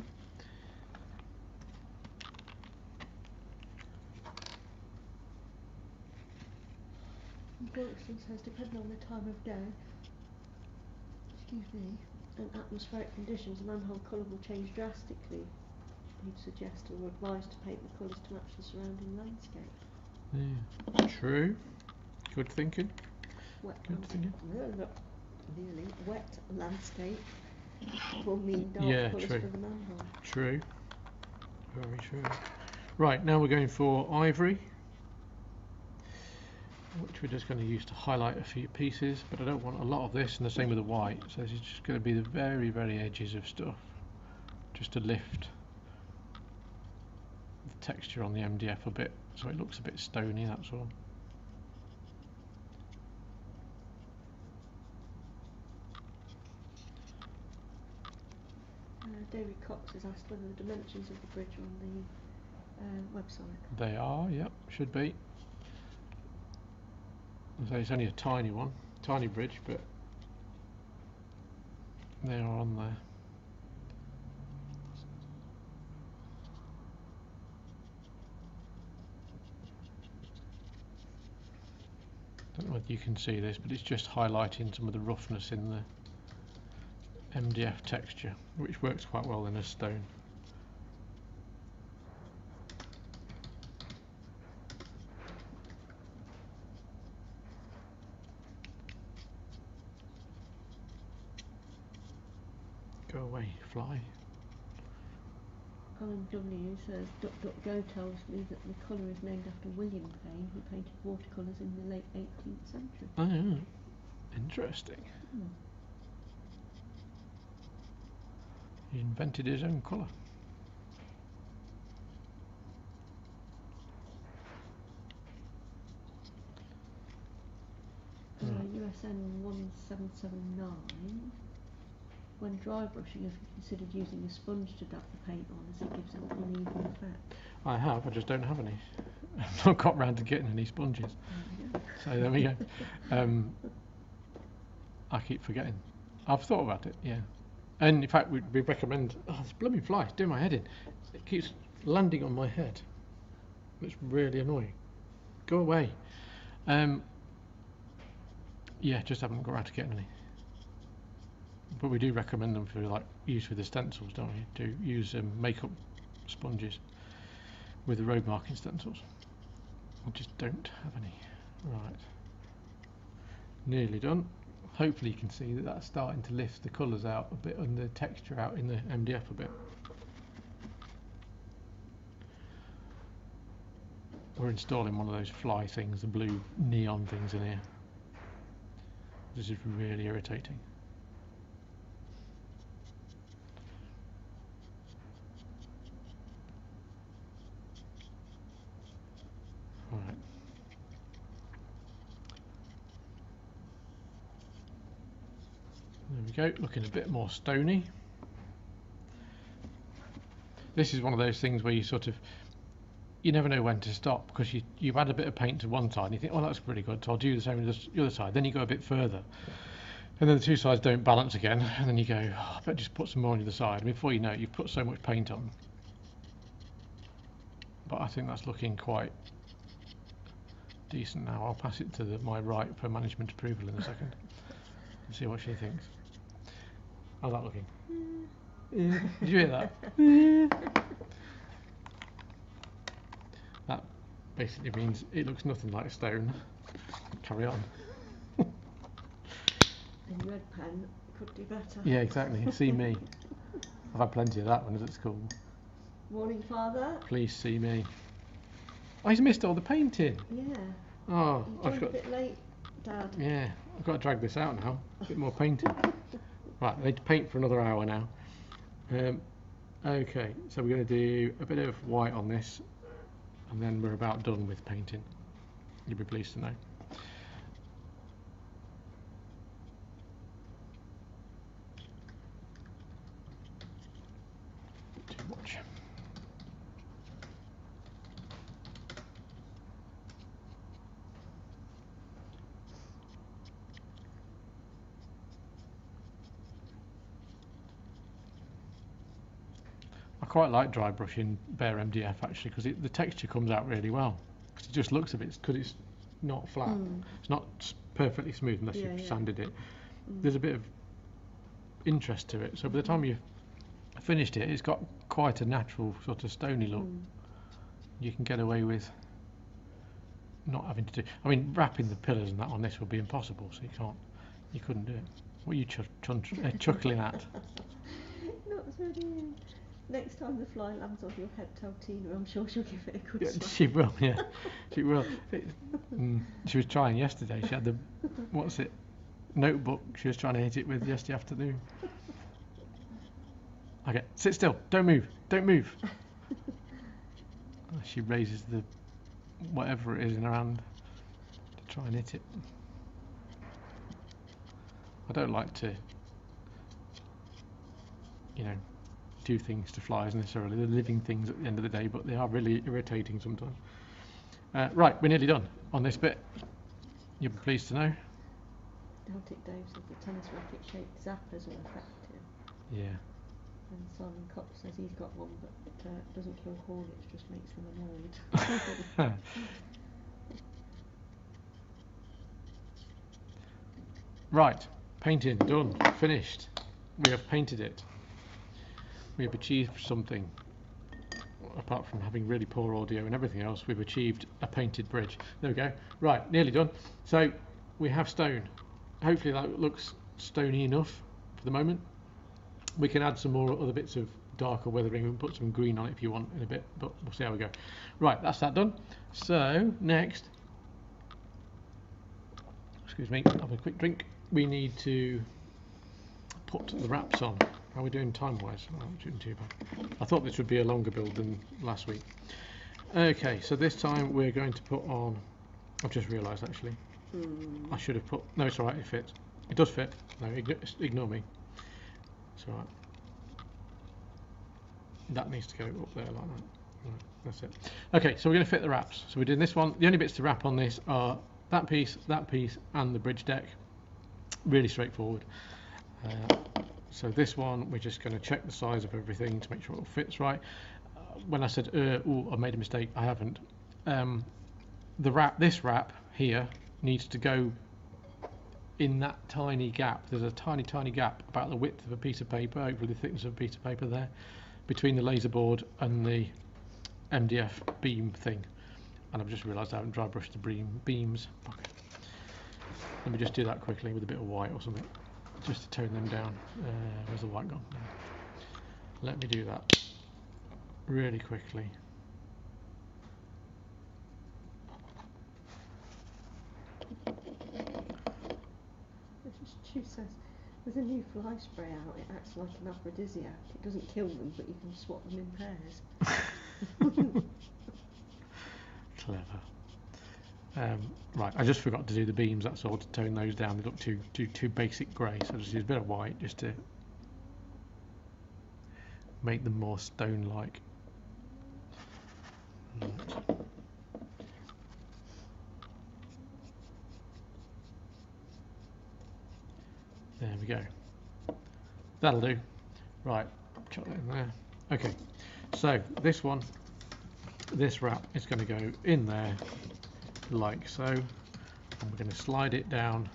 Grankston says depending on the time of day, excuse me, and atmospheric conditions, the manhole colour will change drastically. He'd suggest or advise to paint the colours to match the surrounding landscape. Yeah. True. Good thinking. Good thinking. Nearly wet landscape will mean dark colours true. for the manhole. True. Very true. Right, now we're going for ivory, which we're just going to use to highlight a few pieces, but I don't want a lot of this, and the same with the white, so this is just going to be the very, very edges of stuff, just to lift the texture on the MDF a bit, so it looks a bit stony, that's all. David Cox has asked whether the dimensions of the bridge are on the website. They are, yep, should be. So it's only a tiny one, tiny bridge, but they are on there. don't know whether you can see this, but it's just highlighting some of the roughness in the MDF texture, which works quite well in a stone. Go away, fly. Colin W says, DuckDuckGo tells me that the colour is named after William Payne, who painted watercolours in the late 18th century. Oh, yeah. Interesting. He invented his own colour. USN 1779. When dry brushing, have you considered using a sponge to dab the paint on, as it gives an uneven effect? I have, I just don't have any. I've not got round to getting any sponges. So there we go. I keep forgetting. I've thought about it, yeah. And in fact, we recommend. Oh, this blooming fly is doing my head in. It keeps landing on my head. It's really annoying. Go away. Yeah, just haven't got around to getting any. But we do recommend them for like use with the stencils, don't we? To use makeup sponges with the road marking stencils. I just don't have any. Right. Nearly done. Hopefully you can see that that's starting to lift the colours out a bit and the texture out in the MDF a bit. We're installing one of those fly things, the blue neon things in here. This is really irritating. Right. There we go, looking a bit more stony. This is one of those things where you sort of, you never know when to stop, because you've add a bit of paint to one side and you think, oh, that's pretty good, so I'll do the same with the other side. Then you go a bit further and then the two sides don't balance again, and then you go, oh, I better just put some more on the other side. And before you know it, you've put so much paint on. But I think that's looking quite decent now. I'll pass it to my right for management approval in a second and see what she thinks. How's that looking? Did you hear that? That basically means it looks nothing like stone. Carry on. And red pen could do better. Yeah, exactly. See me. I've had plenty of that when I was at school. Morning, Father. Please see me. Oh, he's missed all the painting. Yeah. Oh, You joined a bit late, Dad. Yeah, I've got to drag this out now. A bit more painting. Right, I need to paint for another hour now. Okay, so we're going to do a bit of white on this, and then we're about done with painting. You'll be pleased to know. Too much. I quite like dry brushing bare MDF actually, because the texture comes out really well. Because it just looks a bit, because it's not flat. It's not perfectly smooth unless you've sanded it. There's a bit of interest to it. So by the time you've finished it, it's got quite a natural sort of stony look. You can get away with not having to do. I mean, wrapping the pillars and that on this would be impossible. So you couldn't do it. What are you chuckling at? Not really. Next time the fly lands on your head, tell Tina. I'm sure she'll give it a good shot. She will, yeah. She will. She was trying yesterday. She had the, notebook she was trying to hit it with yesterday afternoon. Okay, sit still. Don't move. Don't move. She raises the whatever it is in her hand to try and hit it. I don't like to, do things to flies necessarily. They're living things at the end of the day, but they are really irritating sometimes. Right, we're nearly done on this bit. You'll be pleased to know. Celtic Dave said the tennis racket shaped zappers are effective. Yeah. And Simon Cox says he's got one, but it doesn't kill hornets, just makes them annoyed. Right, painting done, finished. We have painted it. We have achieved something. Apart from having really poor audio and everything else, we've achieved a painted bridge. There we go. Right, nearly done. So we have stone. Hopefully that looks stony enough for the moment. We can add some more other bits of darker weathering and put some green on it if you want in a bit, but we'll see how we go. Right, that's that done. So next, excuse me, have a quick drink. We need to put the wraps on. How are we doing time-wise? Oh, not doing too bad. I thought this would be a longer build than last week. Okay, so this time we're going to put on. I've just realised actually. I should have put. No, it's alright. It fits. It does fit. No, ignore me. It's alright. That needs to go up there like that. Right, that's it. Okay, so we're going to fit the wraps. So we're doing this one. The only bits to wrap on this are that piece, and the bridge deck. Really straightforward. So this one, we're just going to check the size of everything to make sure it all fits right. When I said, oh, I made a mistake, I haven't. This wrap here needs to go in that tiny gap. There's a tiny gap about the width of a piece of paper, hopefully the thickness of a piece of paper there, between the laser board and the MDF beam thing. And I've just realised I haven't dry brushed the beams. Okay. Let me just do that quickly with a bit of white or something, just to tone them down. Where's the white gone? Let me do that really quickly. Stu says, with a new fly spray out, it acts like an aphrodisiac. It doesn't kill them, but you can swap them in pairs. Clever. Right, I just forgot to do the beams, that's all, to tone those down. They look too basic grey, so I just use a bit of white just to make them more stone-like. There we go. That'll do. Right, chuck that in there. Okay, so this wrap is going to go in there like so, and we're going to slide it down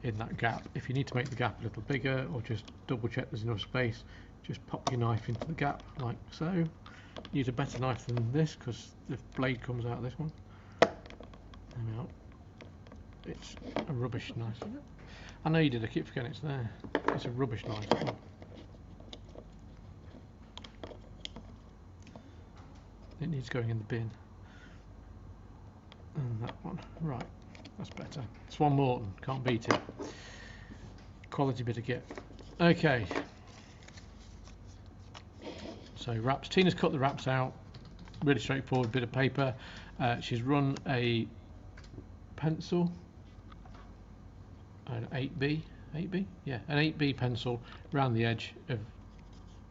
in that gap. If you need to make the gap a little bigger, or just double check there's enough space, just pop your knife into the gap like so. Use a better knife than this because the blade comes out of this one. It's a rubbish knife. I know you did, I keep forgetting it's there. It's a rubbish knife. It needs going in the bin. And that one, right, that's better. Swan Morton, can't beat it. Quality bit of kit. Okay. So wraps, Tina's cut the wraps out, really straightforward bit of paper. She's run a pencil, an 8B, yeah, an 8B pencil around the edge of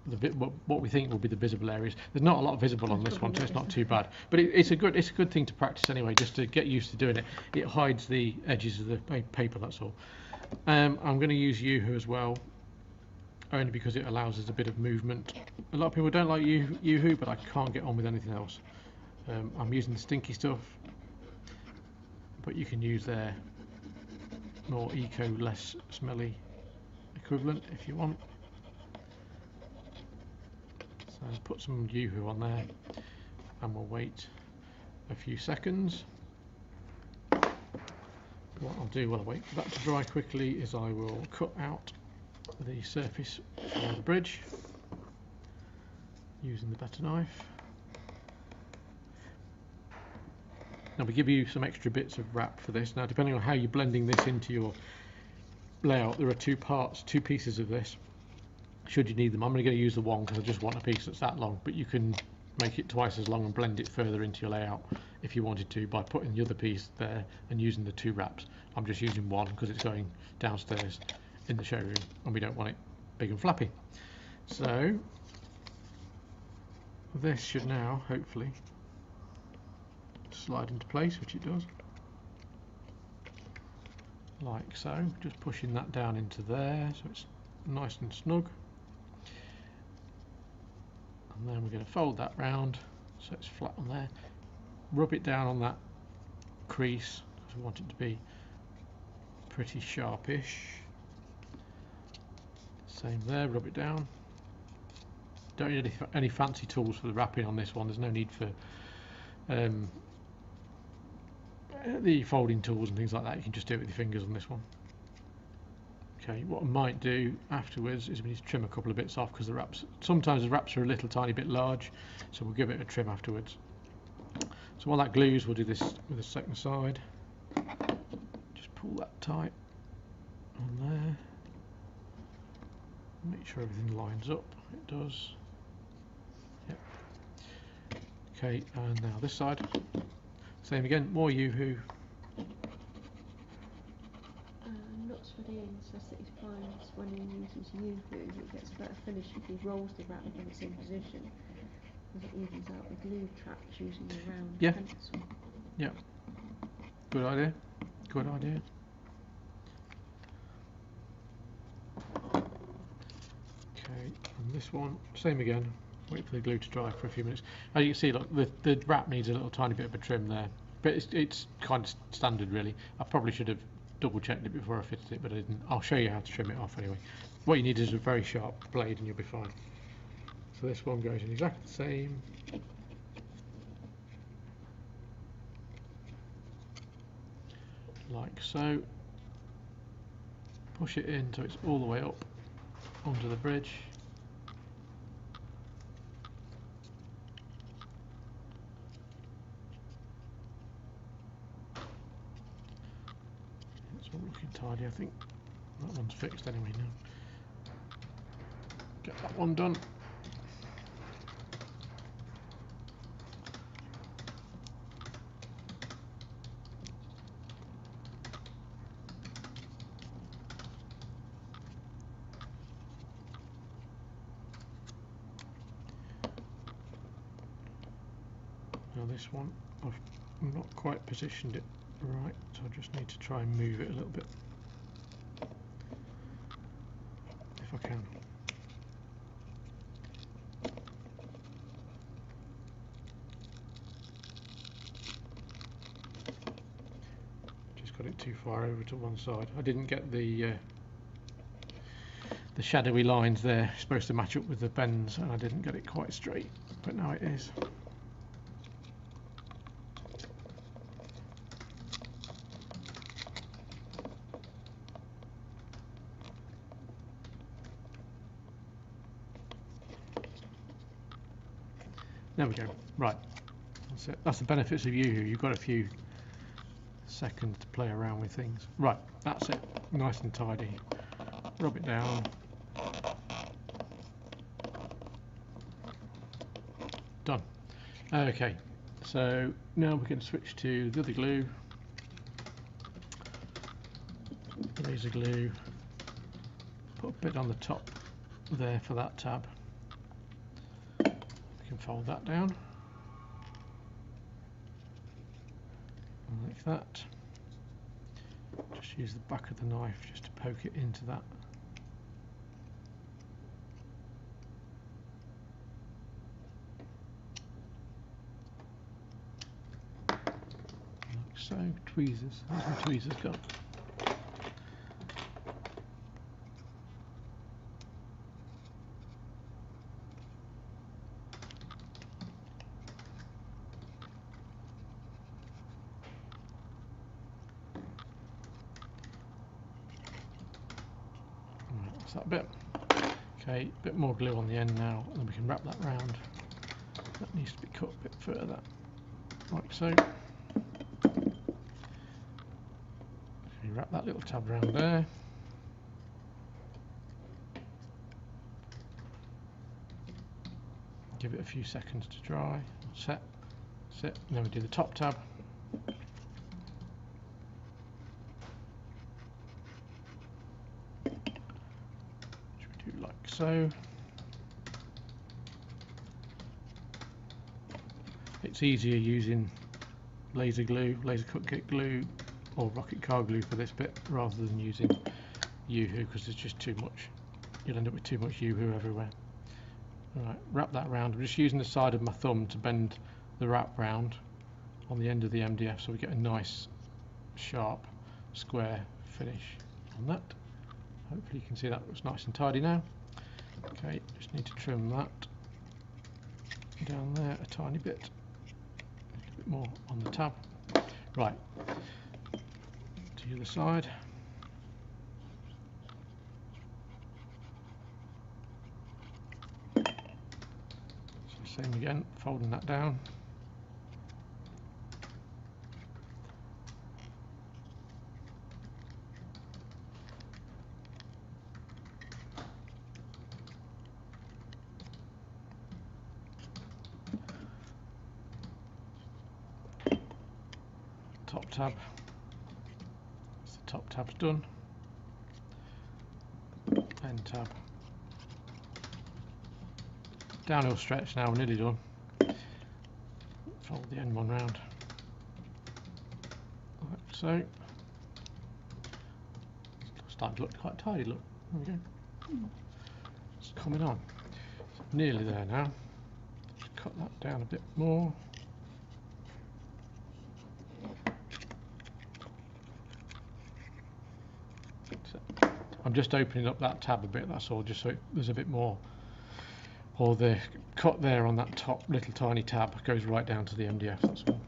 the bit what we think will be the visible areas. There's not a lot visible on this one, so it's not too bad. But it's a good thing to practice anyway, just to get used to doing it. It hides the edges of the paper, that's all. I'm going to use Yoo-hoo as well, only because it allows us a bit of movement. A lot of people don't like Yoo-hoo, but I can't get on with anything else. I'm using the stinky stuff, but you can use their more eco, less smelly equivalent if you want. So put some Yoo-hoo on there, and we'll wait a few seconds. What I'll do while I wait for that to dry quickly is I will cut out the surface for the bridge using the butter knife. Now we give you some extra bits of wrap for this. Now depending on how you're blending this into your layout, there are two pieces of this, should you need them. I'm only going to use the one because I just want a piece that's that long, but you can make it twice as long and blend it further into your layout if you wanted to by putting the other piece there and using the two wraps. I'm just using one because it's going downstairs in the showroom and we don't want it big and flappy. So this should now hopefully slide into place, which it does, like so. Just pushing that down into there so it's nice and snug, and then we're going to fold that round so it's flat on there, rub it down on that crease because we want it to be pretty sharpish. Same there, rub it down. Don't need any fancy tools for the wrapping on this one. There's no need for the folding tools and things like that. You can just do it with your fingers on this one. Okay, what I might do afterwards is we need to trim a couple of bits off because the wraps, sometimes the wraps are a little tiny bit large, so we'll give it a trim afterwards. So while that glues, we'll do this with the second side. Just pull that tight on there. Make sure everything lines up. It does. Yep. Okay, and now this side. Same again, more Yoo-hoo. Nuts for the ends, says that he finds when he uses Yoo-hoo, he gets a better finish if he rolls the wrap when it's in position, because it evens out the glue traps using a round pencil. Yeah. Good idea. Good idea. Okay, and this one, same again. Wait for the glue to dry for a few minutes. As you can see, look, the wrap needs a little tiny bit of a trim there, but it's kind of standard really. I probably should have double checked it before I fitted it, but I didn't. I'll show you how to trim it off anyway. What you need is a very sharp blade and you'll be fine. So this one goes in exactly the same. Like so. Push it in so it's all the way up onto the bridge. It's all looking tidy, I think. That one's fixed anyway now. Get that one done. Now this one, I've not quite positioned it right, so I just need to try and move it a little bit, if I can. Just got it too far over to one side. I didn't get the shadowy lines there, supposed to match up with the bends, and I didn't get it quite straight, but now it is. There we go. Right, that's it. That's the benefits of Yoo-hoo. You've got a few seconds to play around with things. Right, that's it. Nice and tidy. Rub it down. Done. Okay, so now we can switch to the other glue. Laser glue. Put a bit on the top there for that tab. Fold that down like that. Just use the back of the knife just to poke it into that. Like so. Tweezers. Where's my tweezers gone? That bit. Okay, a bit more glue on the end now, and then we can wrap that round. That needs to be cut a bit further, like so. You wrap that little tab around there. Give it a few seconds to dry. Set. And then we do the top tab. So it's easier using laser glue, laser cut kit glue or rocket car glue for this bit rather than using Yoo-hoo, because there's just too much. You'll end up with too much Yoo-hoo everywhere. Alright, wrap that round. I'm just using the side of my thumb to bend the wrap round on the end of the MDF so we get a nice sharp square finish on that. Hopefully you can see that looks nice and tidy now. Okay, just need to trim that down there a tiny bit, a little bit more on the tab. Right, to the other side. So same again, folding that down. Top tab. So the top tab's done. End tab. Downhill stretch now, we're nearly done. Fold the end one round. Like so. Starting to look quite tidy, look. There we go. It's coming on. Nearly there now. Just cut that down a bit more. I'm just opening up that tab a bit, that's all, just so there's a bit more. Or the cut there on that top little tiny tab goes right down to the MDF, that's all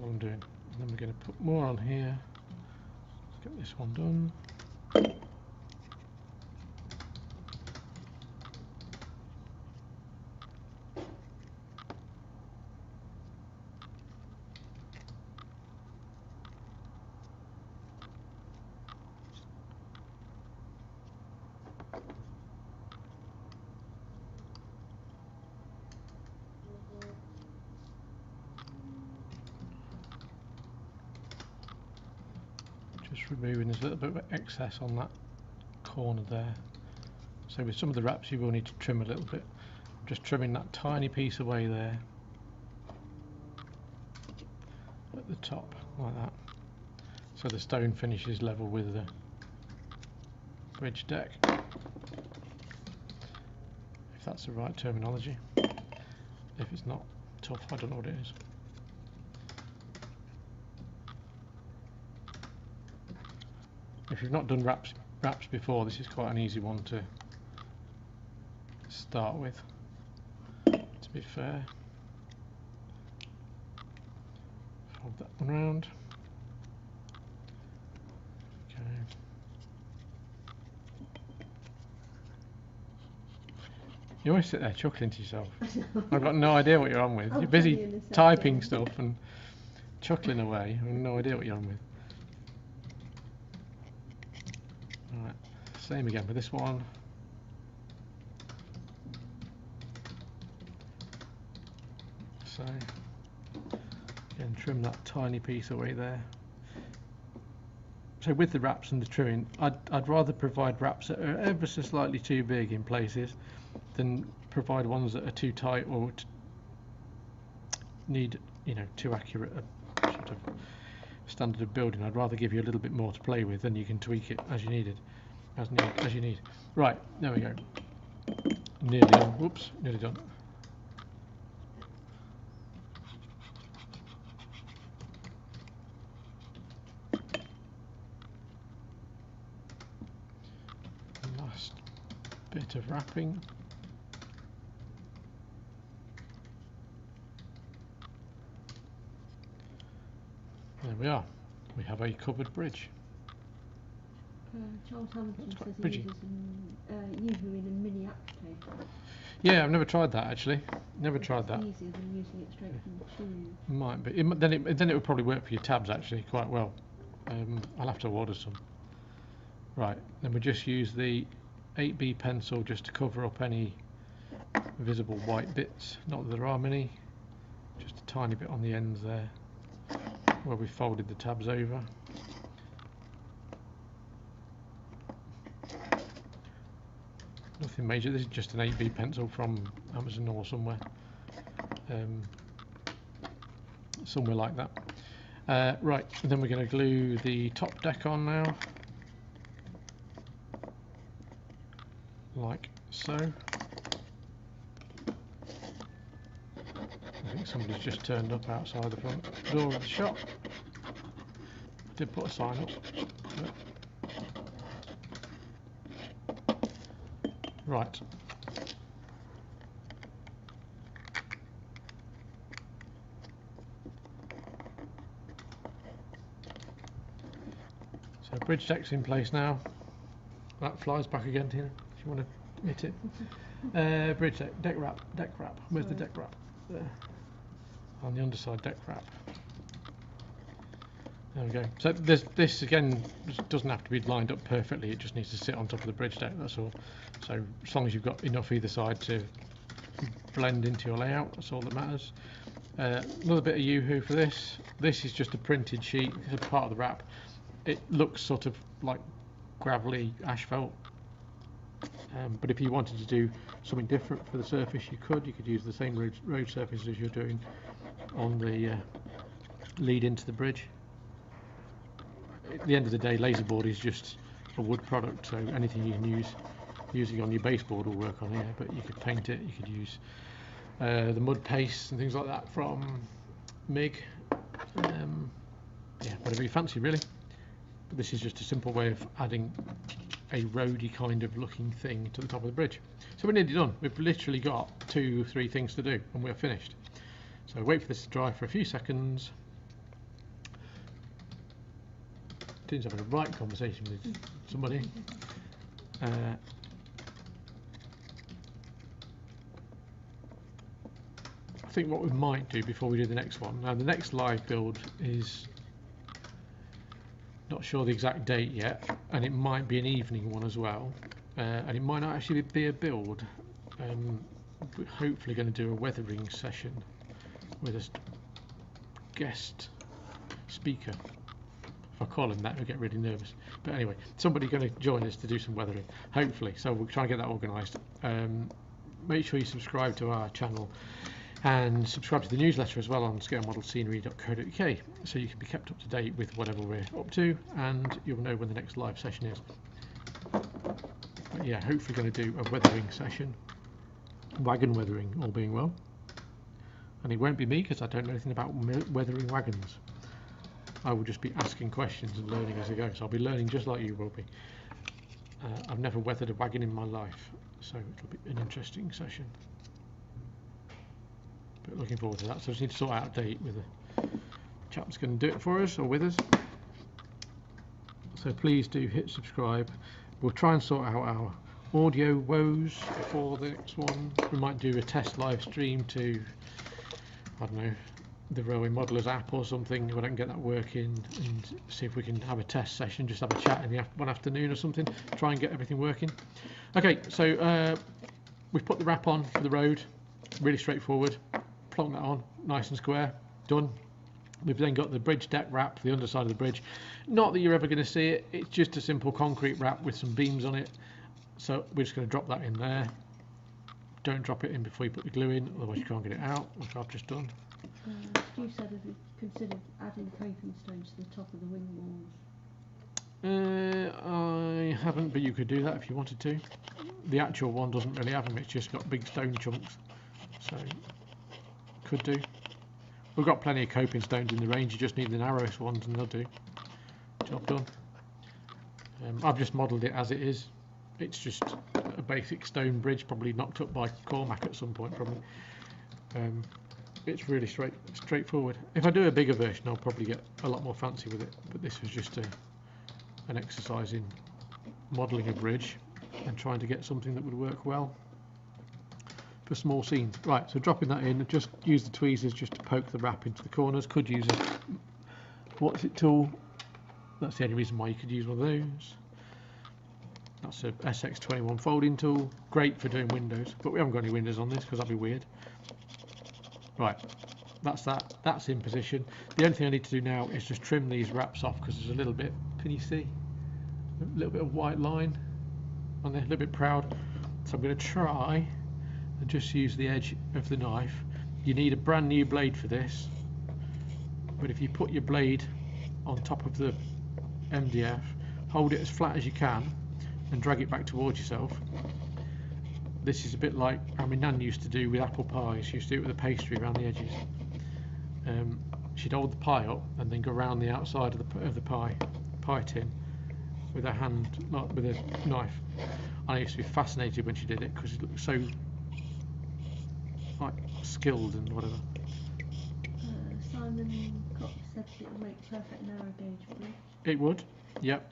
I'm doing. And then we're going to put more on here. Let's get this one done. Just removing, there's a little bit of excess on that corner there. So with some of the wraps you will need to trim a little bit. I'm just trimming that tiny piece away there at the top, like that. So the stone finish is level with the bridge deck. If that's the right terminology. If it's not, tough, I don't know what it is. If you've not done wraps before, this is quite an easy one to start with, to be fair. Fold that one round. Okay. You always sit there chuckling to yourself. I've got no idea what you're on with. You're busy typing stuff and chuckling away. I have no idea what you're on with. Alright, same again with this one. So, again, trim that tiny piece away there. So with the wraps and the trimming, I'd rather provide wraps that are ever so slightly too big in places than provide ones that are too tight or need, too accurate a sort of standard of building. I'd rather give you a little bit more to play with, then you can tweak it as you need it, as you need. Right, there we go. Nearly done. Whoops, nearly done. Last bit of wrapping. There we are. We have a covered bridge. Charles Hamilton says he bridgy. uses usually in a mini applicator. Yeah, I've never tried that actually. Never tried that. Easier than using it straight from the tube. Might be. Then it would probably work for your tabs actually quite well. I'll have to order some. Right, then we just use the 8B pencil just to cover up any visible white bits. Not that there are many. Just a tiny bit on the ends there, where we folded the tabs over. Nothing major, this is just an 8B pencil from Amazon or somewhere. Somewhere like that. Right, and then we're going to glue the top deck on now. Like so. I think somebody's just turned up outside the front door of the shop. I did put a sign up. Right. So bridge deck's in place now. That flies back again, Tina, if you want to hit it. Bridge deck, deck wrap. Where's the deck wrap? There. On the underside, deck wrap. There we go. So this again doesn't have to be lined up perfectly, it just needs to sit on top of the bridge deck, that's all. So as long as you've got enough either side to blend into your layout, that's all that matters. Another bit of yoo-hoo for this. This is just a printed sheet, it's a part of the wrap. It looks sort of like gravelly asphalt, but if you wanted to do something different for the surface, you could use the same road surface as you're doing on the lead into the bridge. At the end of the day, laserboard is just a wood product, so anything you can use using on your baseboard will work on here, but you could paint it, you could use the mud paste and things like that from MIG, yeah, whatever you fancy really. But this is just a simple way of adding a roady kind of looking thing to the top of the bridge. So we're nearly done. We've literally got 2-3 things to do and we're finished. So wait for this to dry for a few seconds. Tim's having a right conversation with somebody. I think what we might do before we do the next one, now the next live build is not sure the exact date yet, and it might be an evening one as well, and it might not actually be a build. We're hopefully going to do a weathering session with a guest speaker. If I call him that, he'll get really nervous. But anyway, somebody's going to join us to do some weathering, hopefully. So we'll try and get that organised. Make sure you subscribe to our channel and subscribe to the newsletter as well on ScaleModelScenery.co.uk, so you can be kept up to date with whatever we're up to, and you'll know when the next live session is. But yeah, hopefully going to do a weathering session, wagon weathering, all being well. And it won't be me because I don't know anything about weathering wagons. I will just be asking questions and learning as I go, so I'll be learning just like you will be. I've never weathered a wagon in my life, so it'll be an interesting session. But looking forward to that. So I just need to sort out a date with the chap that's going to do it for us or with us. So please do hit subscribe. We'll try and sort out our audio woes for the next one. We might do a test live stream to, I don't know, the Railway Modelers app or something when I can get that working, and see if we can have a test session, just have a chat in the one afternoon or something, try and get everything working. Okay, so we've put the wrap on for the road, really straightforward. Plonk that on, nice and square, done. We've then got the bridge deck wrap, the underside of the bridge. Not that you're ever going to see it, it's just a simple concrete wrap with some beams on it. So we're just going to drop that in there. Don't drop it in before you put the glue in, otherwise you can't get it out, like I've just done. You said if you considered adding coping stones to the top of the wing walls. I haven't, but you could do that if you wanted to. The actual one doesn't really have them, it's just got big stone chunks. So could do. We've got plenty of coping stones in the range, you just need the narrowest ones and they'll do. Job done. I've just modelled it as it is. It's just a basic stone bridge, probably knocked up by Cormac at some point probably. It's really straightforward. If I do a bigger version I'll probably get a lot more fancy with it, but this was just an exercise in modelling a bridge and trying to get something that would work well for small scenes. Right, so dropping that in, just use the tweezers just to poke the wrap into the corners. Could use a what's it tool, that's the only reason why you could use one of those. That's a SX21 folding tool, great for doing windows, but we haven't got any windows on this because that'd be weird. Right, that's in position. The only thing I need to do now is just trim these wraps off because there's a little bit, can you see? A little bit of white line on there, a little bit proud. So I'm going to try and just use the edge of the knife. You need a brand new blade for this, but if you put your blade on top of the MDF, hold it as flat as you can and drag it back towards yourself. This is a bit like how my nan used to do with apple pies. She used to do it with a pastry around the edges. She'd hold the pie up and then go around the outside of the pie tin with her hand, not with a knife. I used to be fascinated when she did it because she looked so like skilled and whatever. Simon Cox said it would make perfect narrow gauge bridge. It would, yep.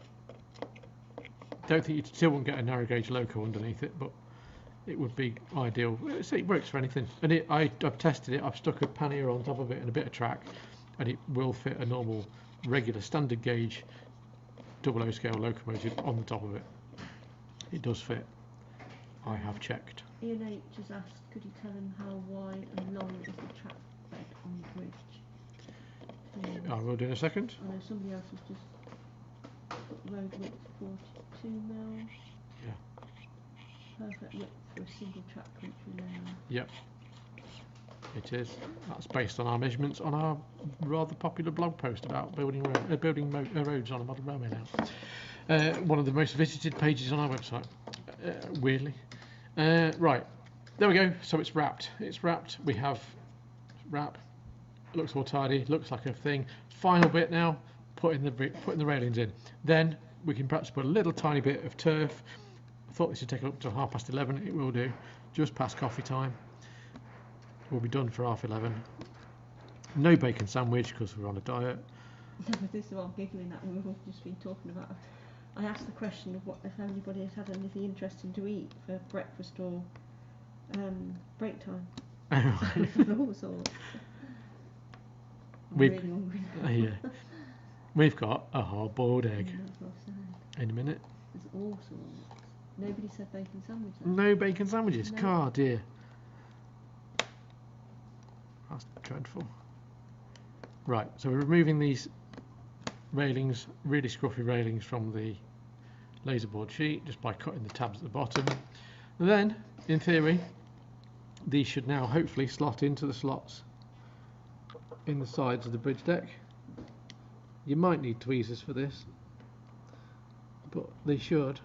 Don't think you still won't get a narrow gauge loco underneath it, but it would be ideal. It works for anything. And I've tested it. I've stuck a pannier on top of it and a bit of track, and it will fit a normal, regular, standard gauge 00 scale locomotive on the top of it. It does fit. I have checked. Ian H has asked, could you tell him how wide and long is the track bed on the bridge? I will do in a second. I know somebody else has just put road width 42 mil. Yeah. Perfect width for a single track country layout. Yep. It is. That's based on our measurements on our rather popular blog post about building roads on a model railway now. One of the most visited pages on our website, weirdly. Right, there we go. So it's wrapped. It's wrapped. We have wrap. It looks all tidy. Looks like a thing. Final bit now. Putting the railings in. Then we can perhaps put a little tiny bit of turf. I thought this would take up to 11:30. It will do. Just past coffee time. We'll be done for 11:30. No bacon sandwich because we're on a diet. This is what I'm giggling at. We've all just been talking about. I asked the question of what if anybody has had anything interesting to eat for breakfast or break time. And all sorts. I'm really hungry now. Yeah. We've got a hard-boiled egg. That's what I said. In a minute. There's all sorts. Nobody said bacon sandwich. No bacon sandwiches. No. God, dear. That's dreadful. Right, so we're removing these railings, really scruffy railings, from the laser board sheet just by cutting the tabs at the bottom. And then, in theory, these should now hopefully slot into the slots in the sides of the bridge deck. You might need tweezers for this, but they should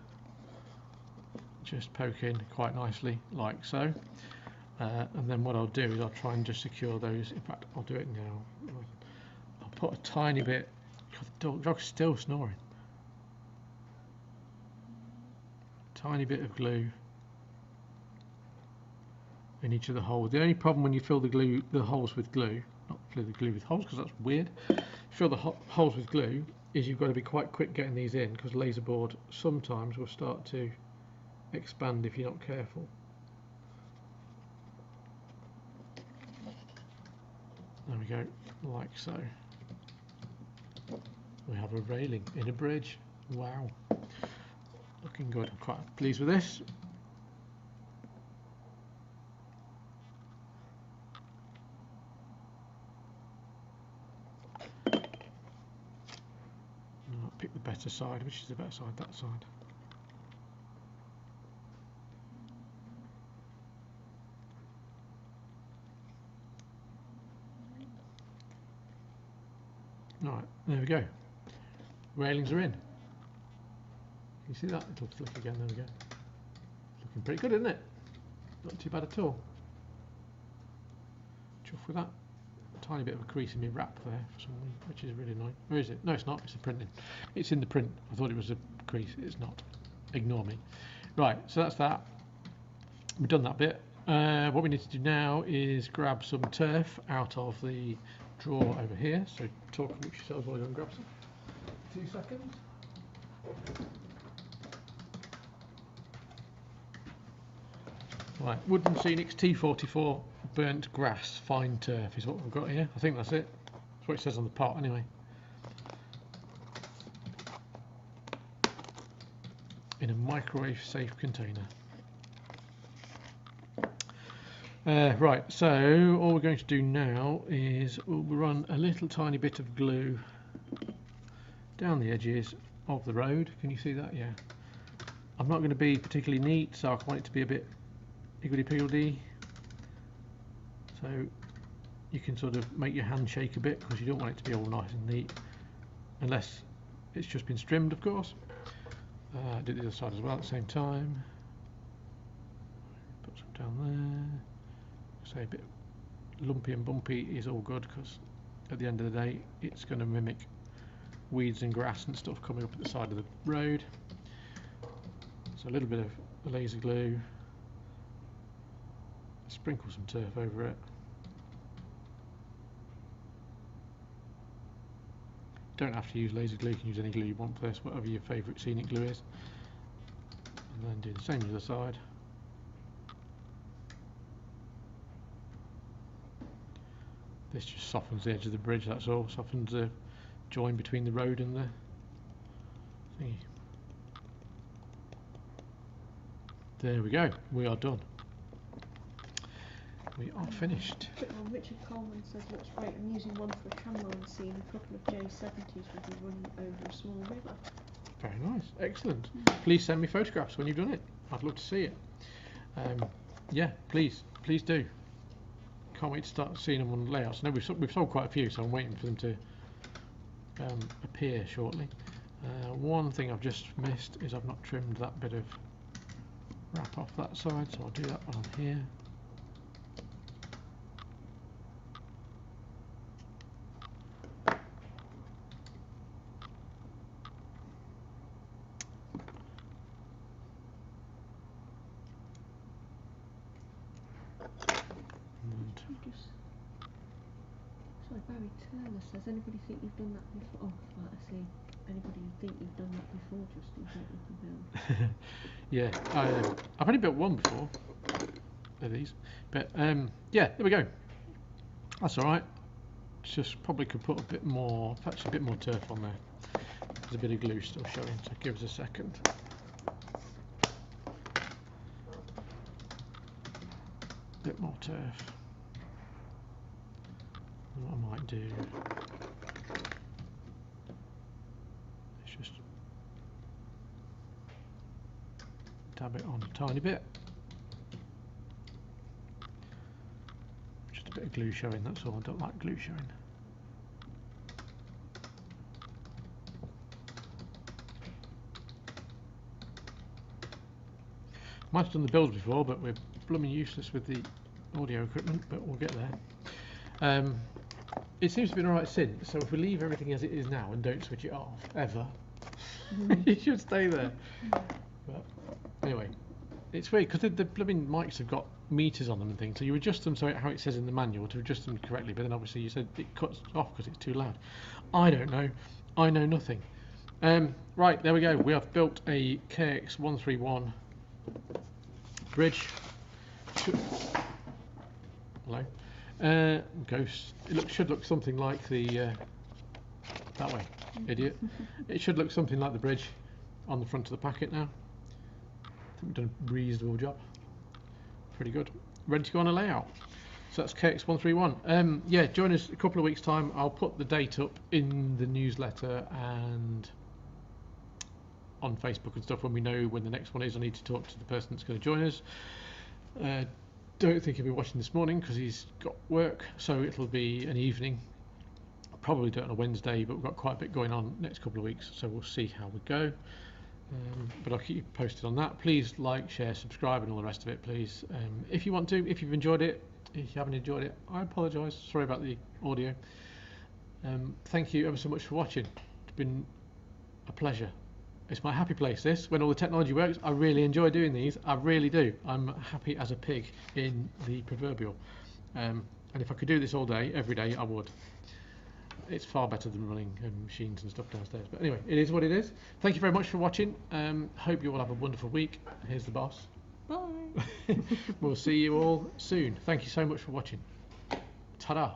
just poke in quite nicely, like so. And then what I'll do is I'll try and just secure those. In fact, I'll do it now. I'll put a tiny bit. God, the dog's still snoring. Tiny bit of glue in each of the holes. The only problem when you fill the holes with glue, not fill the glue with holes because that's weird. Fill the holes with glue is you've got to be quite quick getting these in because laser board sometimes will start to expand if you're not careful. There we go, like so. We have a railing in a bridge. Wow. Looking good. I'm quite pleased with this. I'll pick the better side. Which is the better side? That side. Right, there we go. Railings are in. Can you see that little flick again? There we go. Looking pretty good, isn't it? Not too bad at all. Chuff with that. A tiny bit of a crease in my wrap there for some reason, which is really annoying. Where is it? No, it's not. It's the printing. It's in the print. I thought it was a crease. It's not. Ignore me. Right, so that's that. We've done that bit. What we need to do now is grab some turf out of the drawer over here. So talk amongst yourselves while I go and grab some. 2 seconds. Right, Wooden Scenics T44 burnt grass fine turf is what we've got here. I think that's it. That's what it says on the pot anyway. In a microwave safe container. Right, so all we're going to do now is we'll run a little tiny bit of glue down the edges of the road. Can you see that? Yeah. I'm not going to be particularly neat, so I want it to be a bit higgledy-piggledy. So you can sort of make your hand shake a bit because you don't want it to be all nice and neat, unless it's just been trimmed, of course. Do the other side as well at the same time. Put some down there. Say a bit lumpy and bumpy is all good because at the end of the day it's going to mimic weeds and grass and stuff coming up at the side of the road. So a little bit of laser glue, sprinkle some turf over it. Don't have to use laser glue, you can use any glue you want for this, whatever your favourite scenic glue is. And then do the same on the other side. This just softens the edge of the bridge, that's all. Softens the join between the road and the thingy. There we go, we are done. We are finished. Quick one, Richard Coleman says looks great. I'm using one for a tramline scene. A couple of J70s will be running over a small river. Very nice, excellent. Please send me photographs when you've done it. I'd love to see it. Yeah, please do. Can't wait to start seeing them on layouts. I know we've sold quite a few, so I'm waiting for them to appear shortly. One thing I've just missed is I've not trimmed that bit of wrap off that side, so I'll do that on here. Sorry, Barry Turner says, anybody think you've done that before? Oh, right, I see. Anybody think you've done that before, Justin? Don't look Yeah, I've only built one before of these, but yeah, there we go. That's all right. Just probably could put a bit more, perhaps a bit more turf on there. There's a bit of glue still showing, so give us a second. Bit more turf. And what I might do is just dab it on a tiny bit. Just a bit of glue showing, that's all. I don't like glue showing. Might have done the builds before, but we're blooming useless with the audio equipment, but we'll get there. It seems to be an alright synth, so if we leave everything as it is now and don't switch it off, ever, it should stay there. But anyway, it's weird because the blooming mics have got meters on them and things, so you adjust them so how it says in the manual to adjust them correctly, but then obviously you said it cuts off because it's too loud. I don't know. I know nothing. Right, there we go. We have built a KX131 bridge. Hello. Ghost. It should look something like the that way, idiot. It should look something like the bridge on the front of the packet now. I think we've done a reasonable job. Pretty good. Ready to go on a layout. So that's KX131. Yeah, join us a couple of weeks' time. I'll put the date up in the newsletter and on Facebook and stuff when we know when the next one is. I need to talk to the person that's going to join us. Don't think he'll be watching this morning because he's got work, so it'll be an evening. I'll probably do it on a Wednesday, but we've got quite a bit going on next couple of weeks, so we'll see how we go. But I'll keep you posted on that. Please like, share, subscribe and all the rest of it, please. If you want to, if you've enjoyed it. If you haven't enjoyed it, I apologise. Sorry about the audio. Thank you ever so much for watching. It's been a pleasure. It's my happy place, this. When all the technology works, I really enjoy doing these. I really do. I'm happy as a pig in the proverbial. And if I could do this all day, every day, I would. It's far better than running machines and stuff downstairs. But anyway, it is what it is. Thank you very much for watching. Hope you all have a wonderful week. Here's the boss. Bye. We'll see you all soon. Thank you so much for watching. Ta-da.